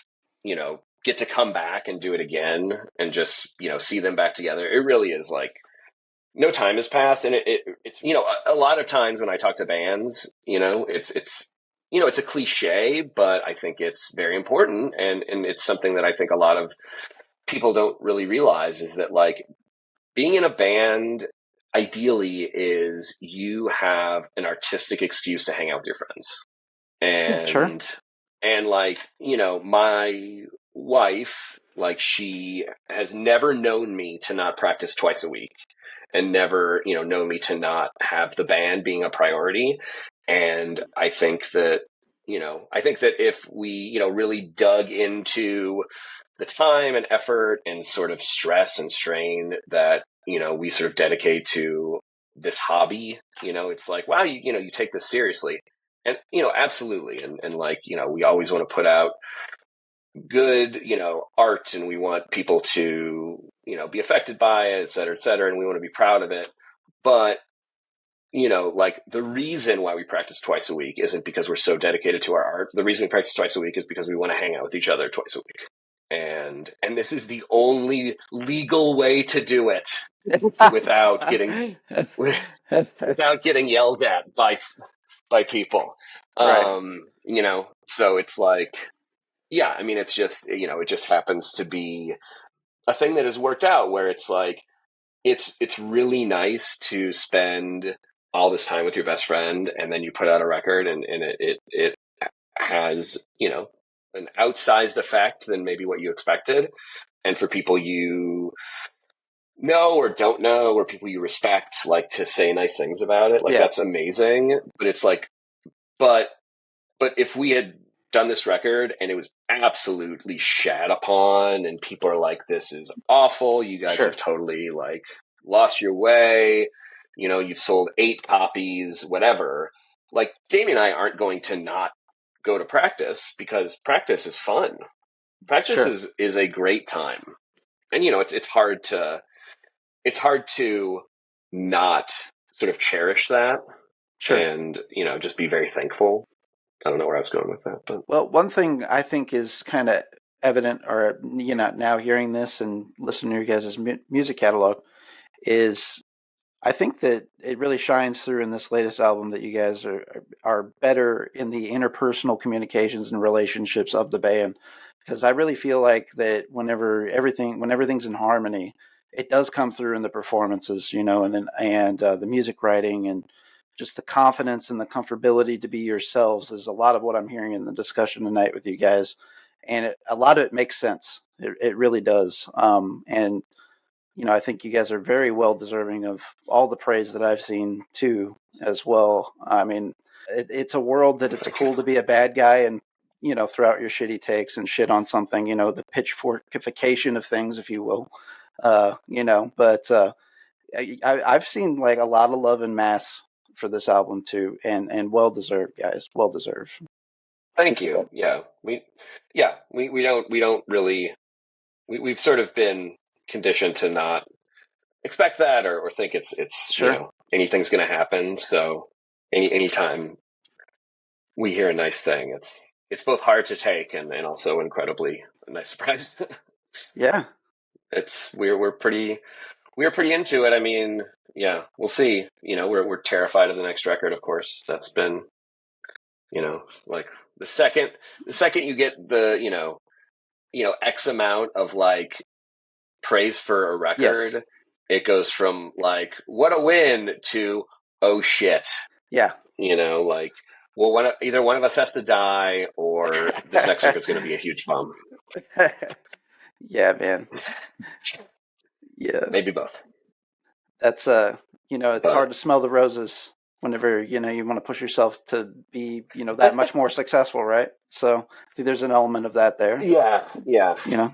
get to come back and do it again and just, see them back together. It really is like no time has passed. And it's, a lot of times when I talk to bands, it's a cliche, but I think it's very important. And it's something that I think a lot of people don't really realize is that like being in a band ideally is you have an artistic excuse to hang out with your friends. And And like, my wife, like, she has never known me to not practice twice a week, and never, known me to not have the band being a priority. And I think that, if we, really dug into the time and effort and sort of stress and strain that, we sort of dedicate to this hobby, it's like, wow, you take this seriously. And, absolutely. And like, we always want to put out good, art, and we want people to, be affected by it, et cetera, and we want to be proud of it. But, like, the reason why we practice twice a week isn't because we're so dedicated to our art. The reason we practice twice a week is because we want to hang out with each other twice a week. And this is the only legal way to do it without getting yelled at by people. Right. So it's like, yeah, I mean, it's just, it just happens to be a thing that has worked out where it's like, it's really nice to spend all this time with your best friend, and then you put out a record, and it has, an outsized effect than maybe what you expected. And for people you know or don't know, or people you respect, like, to say nice things about it, like, that's amazing. But it's like, but if we had done this record and it was absolutely shat upon, and people are like, this is awful, you guys have totally, like, lost your way, you've sold 8 copies, whatever, like, Damien and I aren't going to not go to practice, because practice is fun. Practice is a great time. And, it's hard to not sort of cherish that. And, just be very thankful. I don't know where I was going with that, but well, one thing I think is kind of evident, or now hearing this and listening to your guys' music catalog, is I think that it really shines through in this latest album that you guys are better in the interpersonal communications and relationships of the band. Because I really feel like that when everything's in harmony, it does come through in the performances, and the music writing, and just the confidence and the comfortability to be yourselves is a lot of what I'm hearing in the discussion tonight with you guys. And a lot of it makes sense. It really does. And I think you guys are very well deserving of all the praise that I've seen too, as well. I mean, it's a world that it's cool to be a bad guy and, throw out your shitty takes and shit on something, the pitchforkification of things, if you will, but I've seen, like, a lot of love en masse for this album too, and well deserved, guys, well deserved. Thank you. Yeah, we don't really, we've sort of been conditioned to not expect that, or think it's anything's going to happen. So anytime we hear a nice thing, it's both hard to take and also incredibly a nice surprise. Yeah, we're pretty into it. I mean, yeah, we'll see. We're terrified of the next record, of course. That's been, like, the second you get the X amount of, like, praise for a record, it goes from, like, what a win, to, oh shit. Yeah. Like, well, either one of us has to die, or this next record's going to be a huge bum. Yeah, man. Yeah. Maybe both. That's, it's hard to smell the roses whenever, you want to push yourself to be, that much more successful, right? So I think there's an element of that there. Yeah. Yeah.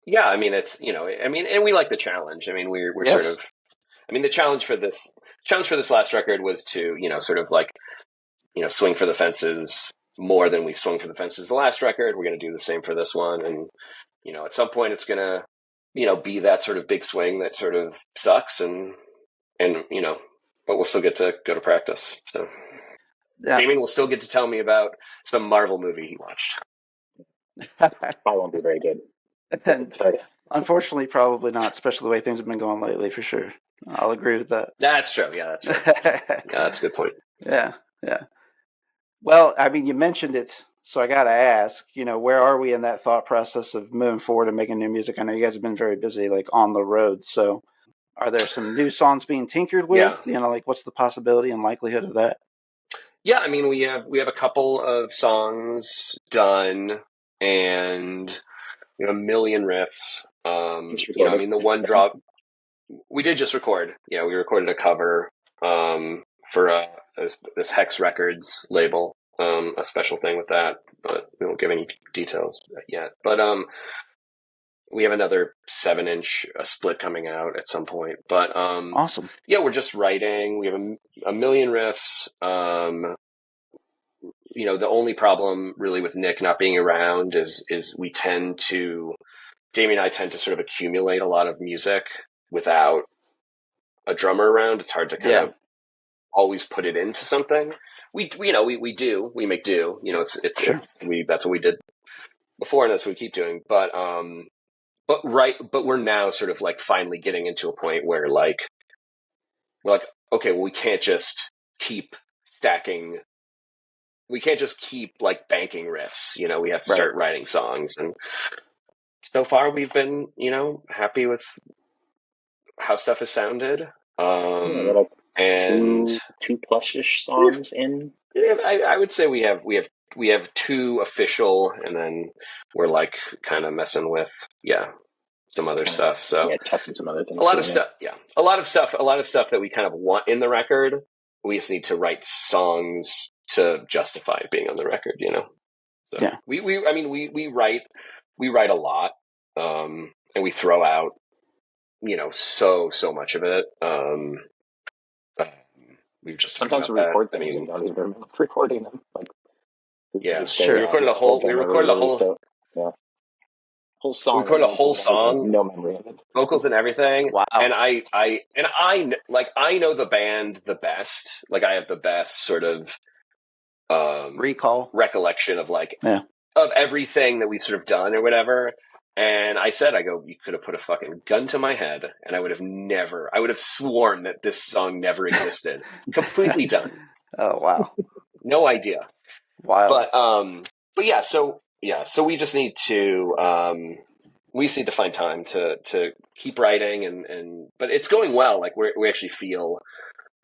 Yeah, I mean, it's, and we like the challenge. I mean, we're sort of, the challenge for this last record was to, sort of, like, swing for the fences more than we swung for the fences the last record. We're going to do the same for this one. And, at some point it's going to, be that sort of big swing that sort of sucks, and but we'll still get to go to practice. So Damien will still get to tell me about some Marvel movie he watched. That won't be very good. And unfortunately, probably not, especially the way things have been going lately, for sure. I'll agree with that. That's true. Yeah, that's true. Yeah, that's a good point. Yeah. Well, I mean, you mentioned it, so I got to ask, where are we in that thought process of moving forward and making new music? I know you guys have been very busy, like, on the road. So are there some new songs being tinkered with? Yeah. Like, what's the possibility and likelihood of that? Yeah, I mean, we have a couple of songs done, and we have a million riffs. Just You know, I recorded. mean, the one drop we did just record. Yeah, we recorded a cover for this Hex Records label, a special thing with that, but we won't give any details yet. But we have another 7-inch split coming out at some point. But Awesome. yeah, we're just writing. We have a million riffs. You know, the only problem really with Nick not being around is Damien and I tend to sort of accumulate a lot of music without a drummer around. It's hard to kind of always put it into something. We make do. You know, it's that's what we did before, and that's what we keep doing. But we're now sort of like finally getting into a point where like we're like, okay, well, we can't just keep stacking. We can't just keep like banking riffs. You know, we have to start writing songs, and so far we've been, you know, happy with how stuff has sounded. And two plush-ish songs in. I would say we have 2 official, and then we're like kind of messing with some other stuff. So touching some other things. A lot of stuff that we kind of want in the record. We just need to write songs to justify being on the record. You know. So we write a lot, and we throw out, you know, so much of it. We've just sometimes we record things and don't even remember recording them. Like, we recorded a whole whole song. We recorded a whole song, no memory of it, vocals and everything. Wow. And I know the band the best. Like, I have the best sort of recollection of of everything that we've sort of done or whatever. And I go, you could have put a fucking gun to my head, and I would have sworn that this song never existed. Completely done. Oh, wow. No idea. Wow. So we just need to find time to keep writing, but it's going well. Like, we actually feel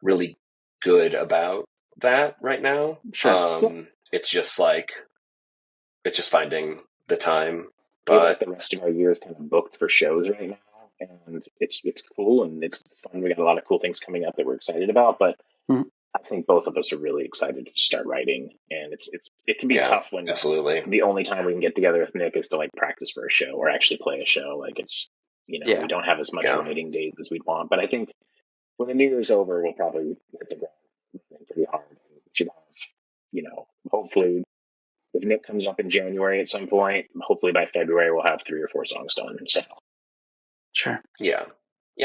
really good about that right now. Sure. It's just finding the time. But the rest of our year is kind of booked for shows right now, and it's cool and it's fun. We got a lot of cool things coming up that we're excited about, but I think both of us are really excited to start writing, and it can be tough when the only time we can get together with Nick is to like practice for a show or actually play a show. Like, it's, you know, we don't have as much writing days as we'd want, but I think when the New Year's over, we'll probably hit the ground pretty hard. We should have, you know, hopefully, if Nick comes up in January at some point, hopefully by February we'll have 3 or 4 songs done. So. Sure. Yeah.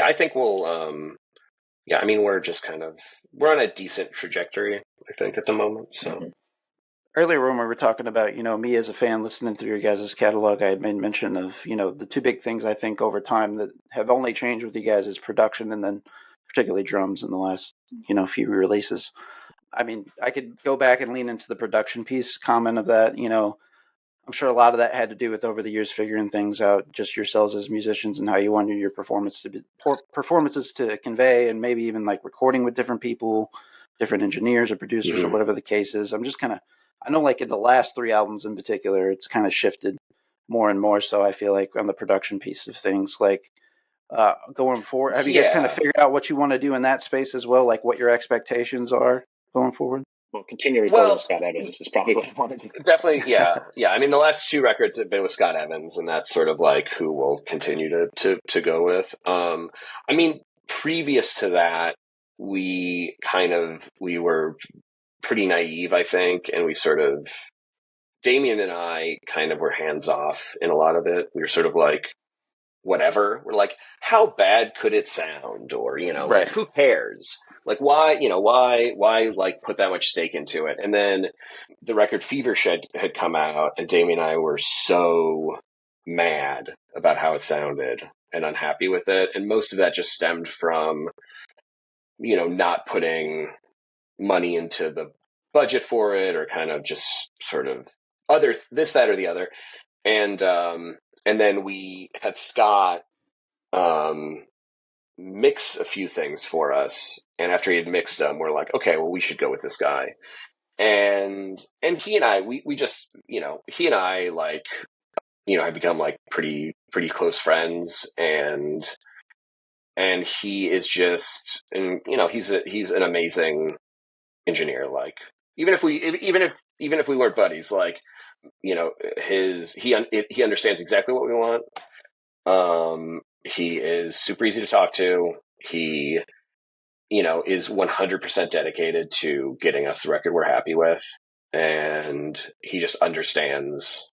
I think we'll. I mean, we're on a decent trajectory, I think, at the moment. So. Earlier when we were talking about, you know, me as a fan listening through your guys' catalog, I had made mention of, you know, the 2 big things I think over time that have only changed with you guys is production, and then particularly drums in the last, you know, few releases. I mean, I could go back and lean into the production piece comment of that. You know, I'm sure a lot of that had to do with over the years figuring things out, just yourselves as musicians and how you wanted your performances to convey, and maybe even like recording with different people, different engineers or producers or whatever the case is. I'm just I know like in the last 3 albums in particular, it's kind of shifted more and more. So I feel like on the production piece of things, like going forward, have you guys kind of figured out what you want to do in that space as well? Like what your expectations are going forward? Well, continue recording with Scott Evans is probably what I want to do. Definitely, yeah. I mean, the last 2 records have been with Scott Evans, and that's sort of like who we'll continue to go with. I mean, previous to that, we were pretty naive, I think, and we sort of, Damien and I kind of were hands off in a lot of it. We were sort of like, whatever. We're like, how bad could it sound? Or, you know, like, who cares? Like, why like put that much stake into it? And then the record Fever Shed had come out, and Damien and I were so mad about how it sounded and unhappy with it. And most of that just stemmed from, you know, not putting money into the budget for it, or kind of just sort of this, that, or the other. And then we had Scott mix a few things for us. And after he had mixed them, we're like, okay, well, we should go with this guy. and he and I, we just, he and I, like, have become like pretty close friends, and he is just, and he's an amazing engineer. Like, even if we weren't buddies, like, he understands exactly what we want. He is super easy to talk to. He, is 100% dedicated to getting us the record we're happy with. And he just understands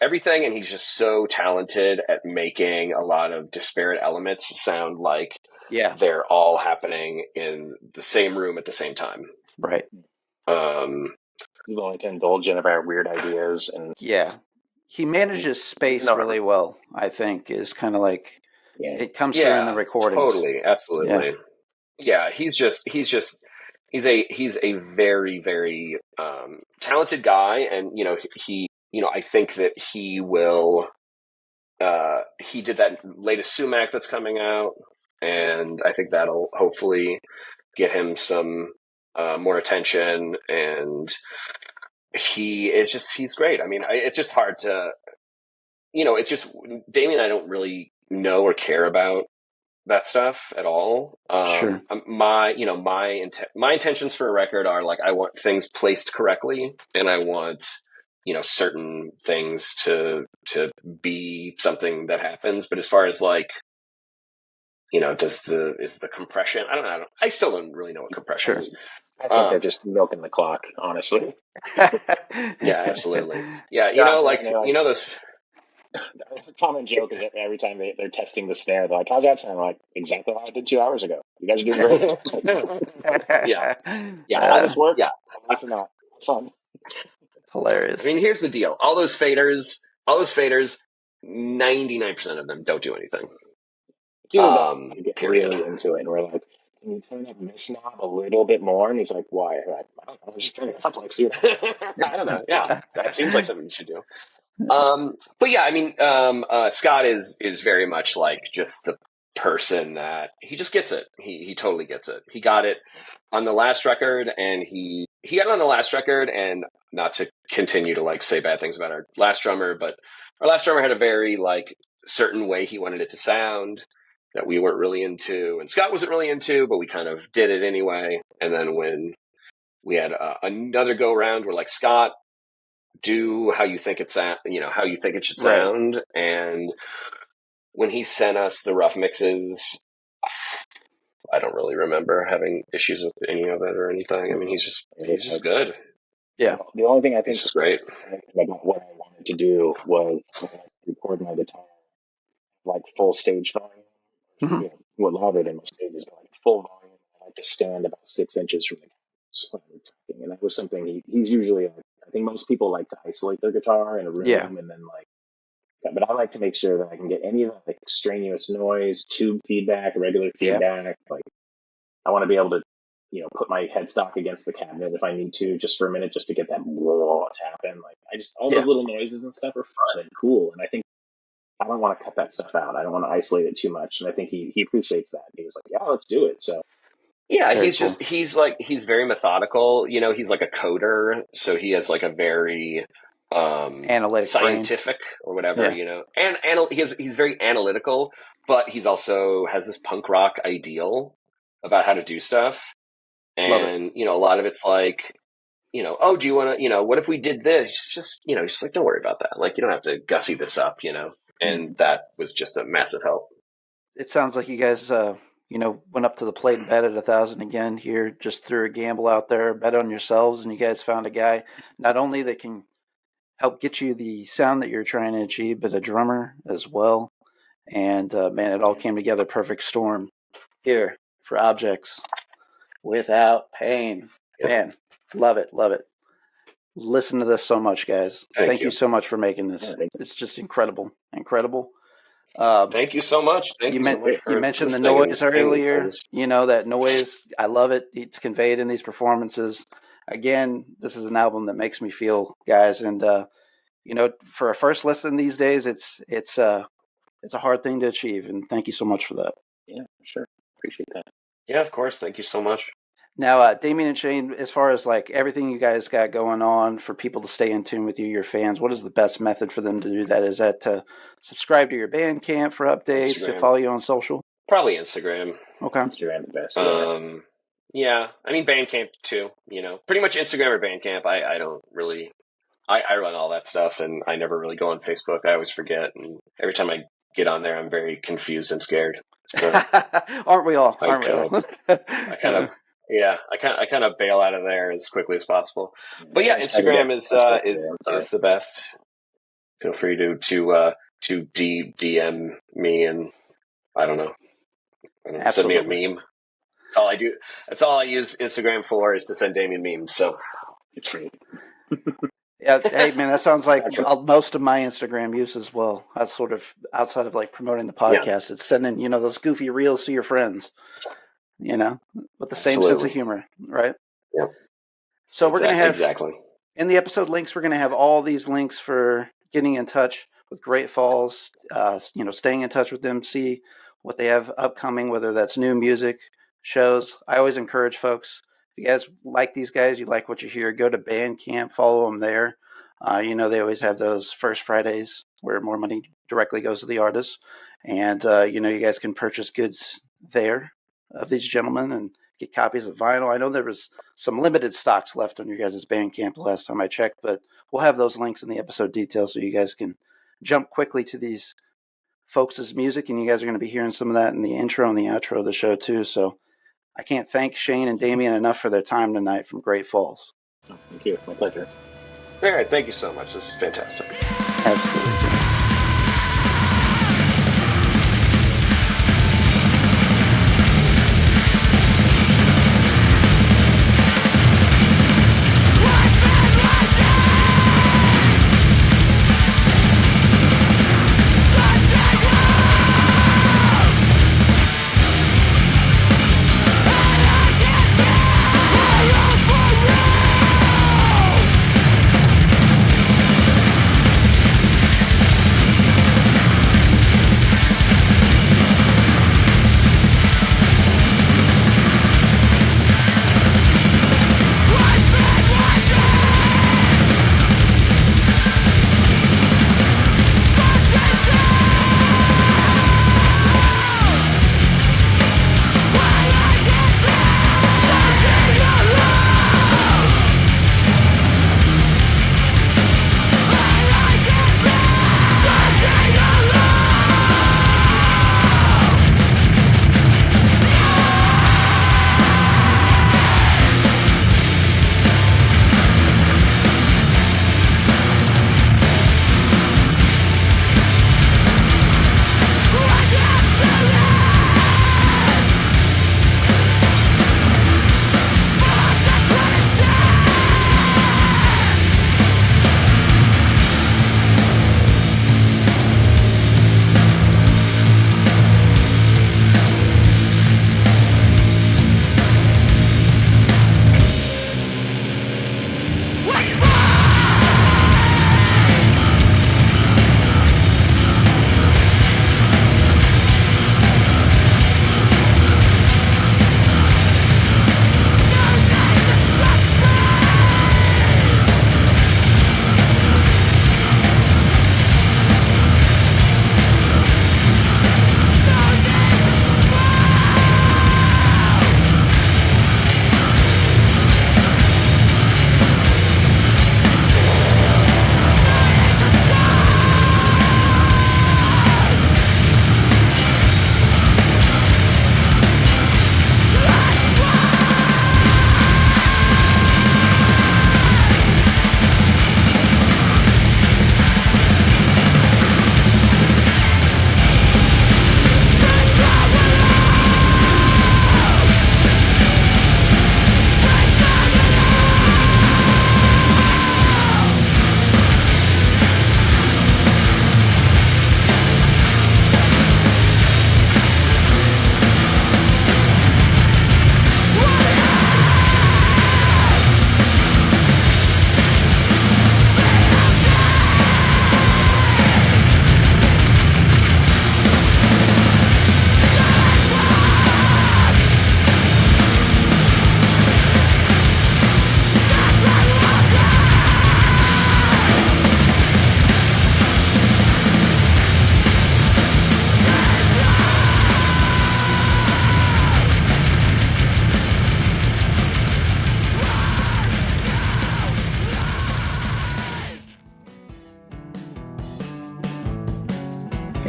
everything. And he's just so talented at making a lot of disparate elements sound like they're all happening in the same room at the same time. Right. He's willing to indulge in our weird ideas. And he manages space really well, I think, is kind of like, it comes through in the recordings. Totally. Absolutely. Yeah. He's a very, very, talented guy. And, I think that he will, he did that latest sumac that's coming out, and I think that'll hopefully get him some, more attention. And he's great. I mean, it's just hard to, Damien and I don't really know or care about that stuff at all. Sure. My intentions for a record are, like, I want things placed correctly, and I want, certain things to be something that happens. But as far as, like, is the compression? I don't know. I still don't really know what compression is. I think they're just milking the clock, honestly. Yeah, absolutely. Yeah, those. The common joke is that every time they're testing the snare, they're like, "How's that sound?" I'm like, exactly how I did 2 hours ago. You guys are doing great. All this work. Yeah, laugh or not, fun. Hilarious. I mean, here's the deal: all those faders, 99% of them don't do anything. Dude, get really into it, and we're like, "Can you turn up this knob a little bit more?" And he's like, "Why?" I'm like, "I don't know, just turn it up, like, see." I don't know. Yeah, that seems like something you should do. But yeah, I mean, Scott is very much like just the person that he just gets it. He totally gets it. He got it on the last record, and he got it on the last record. And not to continue to, like, say bad things about our last drummer, but our last drummer had a very, like, certain way he wanted it to sound that we weren't really into, and Scott wasn't really into, but we kind of did it anyway. And then when we had another go round, we're like, Scott, do how you think how you think it should sound. Right. And when he sent us the rough mixes, I don't really remember having issues with any of it or anything. I mean, he's just good. Yeah. The only thing I think is great about what I wanted to do was record my guitar like full stage volume. Mm-hmm. Louder than most stages, but like full volume. I like to stand about 6 inches from the guitar. And that was something he's usually like, I think most people like to isolate their guitar in a room and then, like, but I like to make sure that I can get any of that, like, extraneous noise, tube feedback, regular feedback. Like, I want to be able to, put my headstock against the cabinet if I need to, just for a minute, just to get that tapping. Like, all those little noises and stuff are fun and cool. And I think I don't want to cut that stuff out. I don't want to isolate it too much. And I think he appreciates that. He was like, yeah, let's do it. So. Yeah, he's very methodical. He's like a coder, so he has like a very analytic scientific brain. Or whatever, and he's very analytical, but he's also has this punk rock ideal about how to do stuff. And, a lot of it's like, oh, do you want to, what if we did this? Just like, don't worry about that. Like, you don't have to gussy this up, and that was just a massive help. It sounds like you guys, went up to the plate and bet at 1,000 again here, just threw a gamble out there, bet on yourselves, and you guys found a guy not only that can help get you the sound that you're trying to achieve, but a drummer as well. And man, it all came together, perfect storm here for Objects Without Pain. Yep. Man, love it. Listen to this so much, guys. Thank you so much for making this. It's just incredible. Thank you so much. You mentioned the noise earlier. That noise, I love it. It's conveyed in these performances. Again, this is an album that makes me feel, guys. And, for a first listen these days, it's a hard thing to achieve. And thank you so much for that. Yeah, sure. Appreciate that. Yeah, of course. Thank you so much. Now, Damien and Shane, as far as like everything you guys got going on for people to stay in tune with you, your fans, what is the best method for them to do that? Is that to subscribe to your Bandcamp for updates, to Instagram. follow you on social? Probably Instagram. Okay. Instagram the best. Yeah. I mean, Bandcamp too, you know, pretty much Instagram or Bandcamp. I don't really, I run all that stuff and I never really go on Facebook. I always forget. And every time I get on there, I'm very confused and scared. So Aren't we all? I kind of bail out of there as quickly as possible. But yeah, Instagram is the best. Feel free to DM me and I don't know. Send me a meme. That's all I do. That's all I use Instagram for is to send Damien memes. So It's great. Yeah, hey man, that sounds like most of my Instagram use as well. That's sort of outside of like promoting the podcast. It's sending, you know, those goofy reels to your friends, you know, with the same sense of humor, right? Yeah. So we're going to have, exactly in the episode links, we're going to have all these links for getting in touch with Great Falls, you know, staying in touch with them, see what they have upcoming, whether that's new music, shows. I always encourage folks, if you guys like these guys, you like what you hear, go to Bandcamp, follow them there. You know, they always have those first Fridays where more money directly goes to the artists. And, you know, you guys can purchase goods there of these gentlemen and get copies of vinyl. I know there was some limited stocks left on your guys' Bandcamp last time I checked, but we'll have those links in the episode details so you guys can jump quickly to these folks' music. And you guys are going to be hearing some of that in the intro and the outro of the show too. So I can't thank Shane and Damien enough for their time tonight from Great Falls. Oh, thank you. My pleasure. All right. Thank you so much. This is fantastic. Absolutely.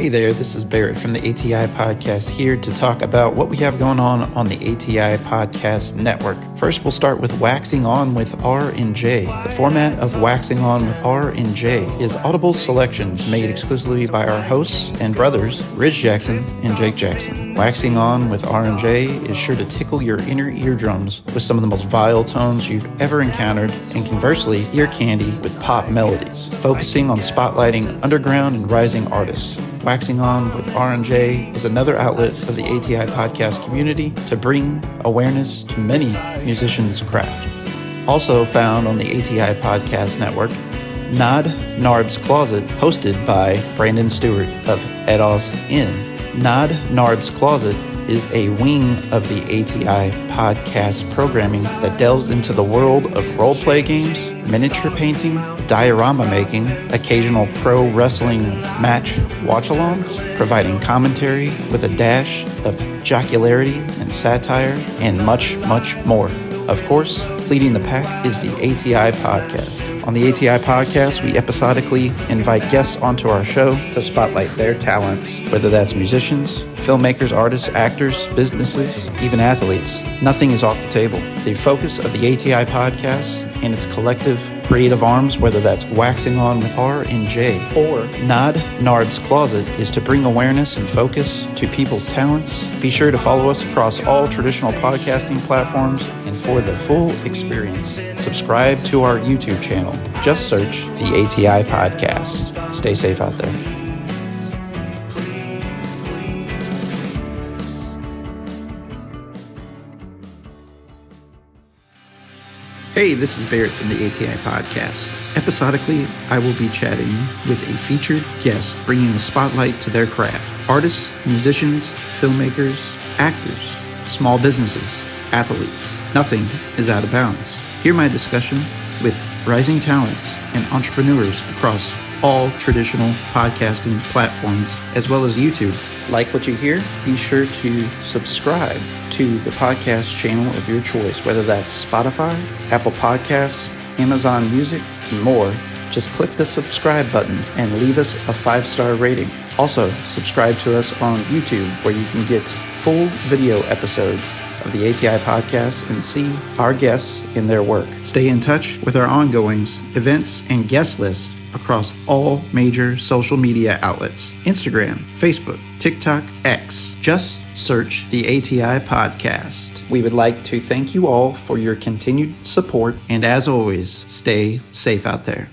Hey there, this is Barrett from the ATI Podcast here to talk about what we have going on the ATI Podcast Network. First, we'll start with Waxing On with R&J. The format of Waxing On with R&J is audible selections made exclusively by our hosts and brothers, Ridge Jackson and Jake Jackson. Waxing On with R&J is sure to tickle your inner eardrums with some of the most vile tones you've ever encountered, and conversely, ear candy with pop melodies, focusing on spotlighting underground and rising artists. Waxing On with R&J is another outlet of the ATI podcast community to bring awareness to many musicians' craft. Also found on the ATI Podcast Network, Nod Narb's Closet, hosted by Brandon Stewart of Edos Inn. Nod Narb's Closet is a wing of the ATI podcast programming that delves into the world of roleplay games, miniature painting, diorama making, occasional pro wrestling match watch-alongs, providing commentary with a dash of jocularity and satire, and much, much more. Of course, leading the pack is the ATI Podcast. On the ATI Podcast, we episodically invite guests onto our show to spotlight their talents, whether that's musicians, filmmakers, artists, actors, businesses, even athletes. Nothing is off the table. The focus of the ATI Podcast and its collective creative arms, whether that's Waxing On with R&J or Nod Narb's Closet, is to bring awareness and focus to people's talents. Be sure to follow us across all traditional podcasting platforms, and for the full experience, subscribe to our YouTube channel. Just search the ATI Podcast. Stay safe out there. Hey, this is Barrett from the ATI Podcast. Episodically, I will be chatting with a featured guest, bringing a spotlight to their craft. Artists, musicians, filmmakers, actors, small businesses, athletes. Nothing is out of bounds. Hear my discussion with rising talents and entrepreneurs across all traditional podcasting platforms, as well as YouTube. Like what you hear? Be sure to subscribe to the podcast channel of your choice, whether that's Spotify, Apple Podcasts, Amazon Music, and more. Just click the subscribe button and leave us a 5-star rating. Also, subscribe to us on YouTube, where you can get full video episodes of the ATI Podcast and see our guests in their work. Stay in touch with our ongoings, events, and guest list across all major social media outlets: Instagram, Facebook, TikTok, X. Just search the ATI Podcast. We would like to thank you all for your continued support, and as always, stay safe out there.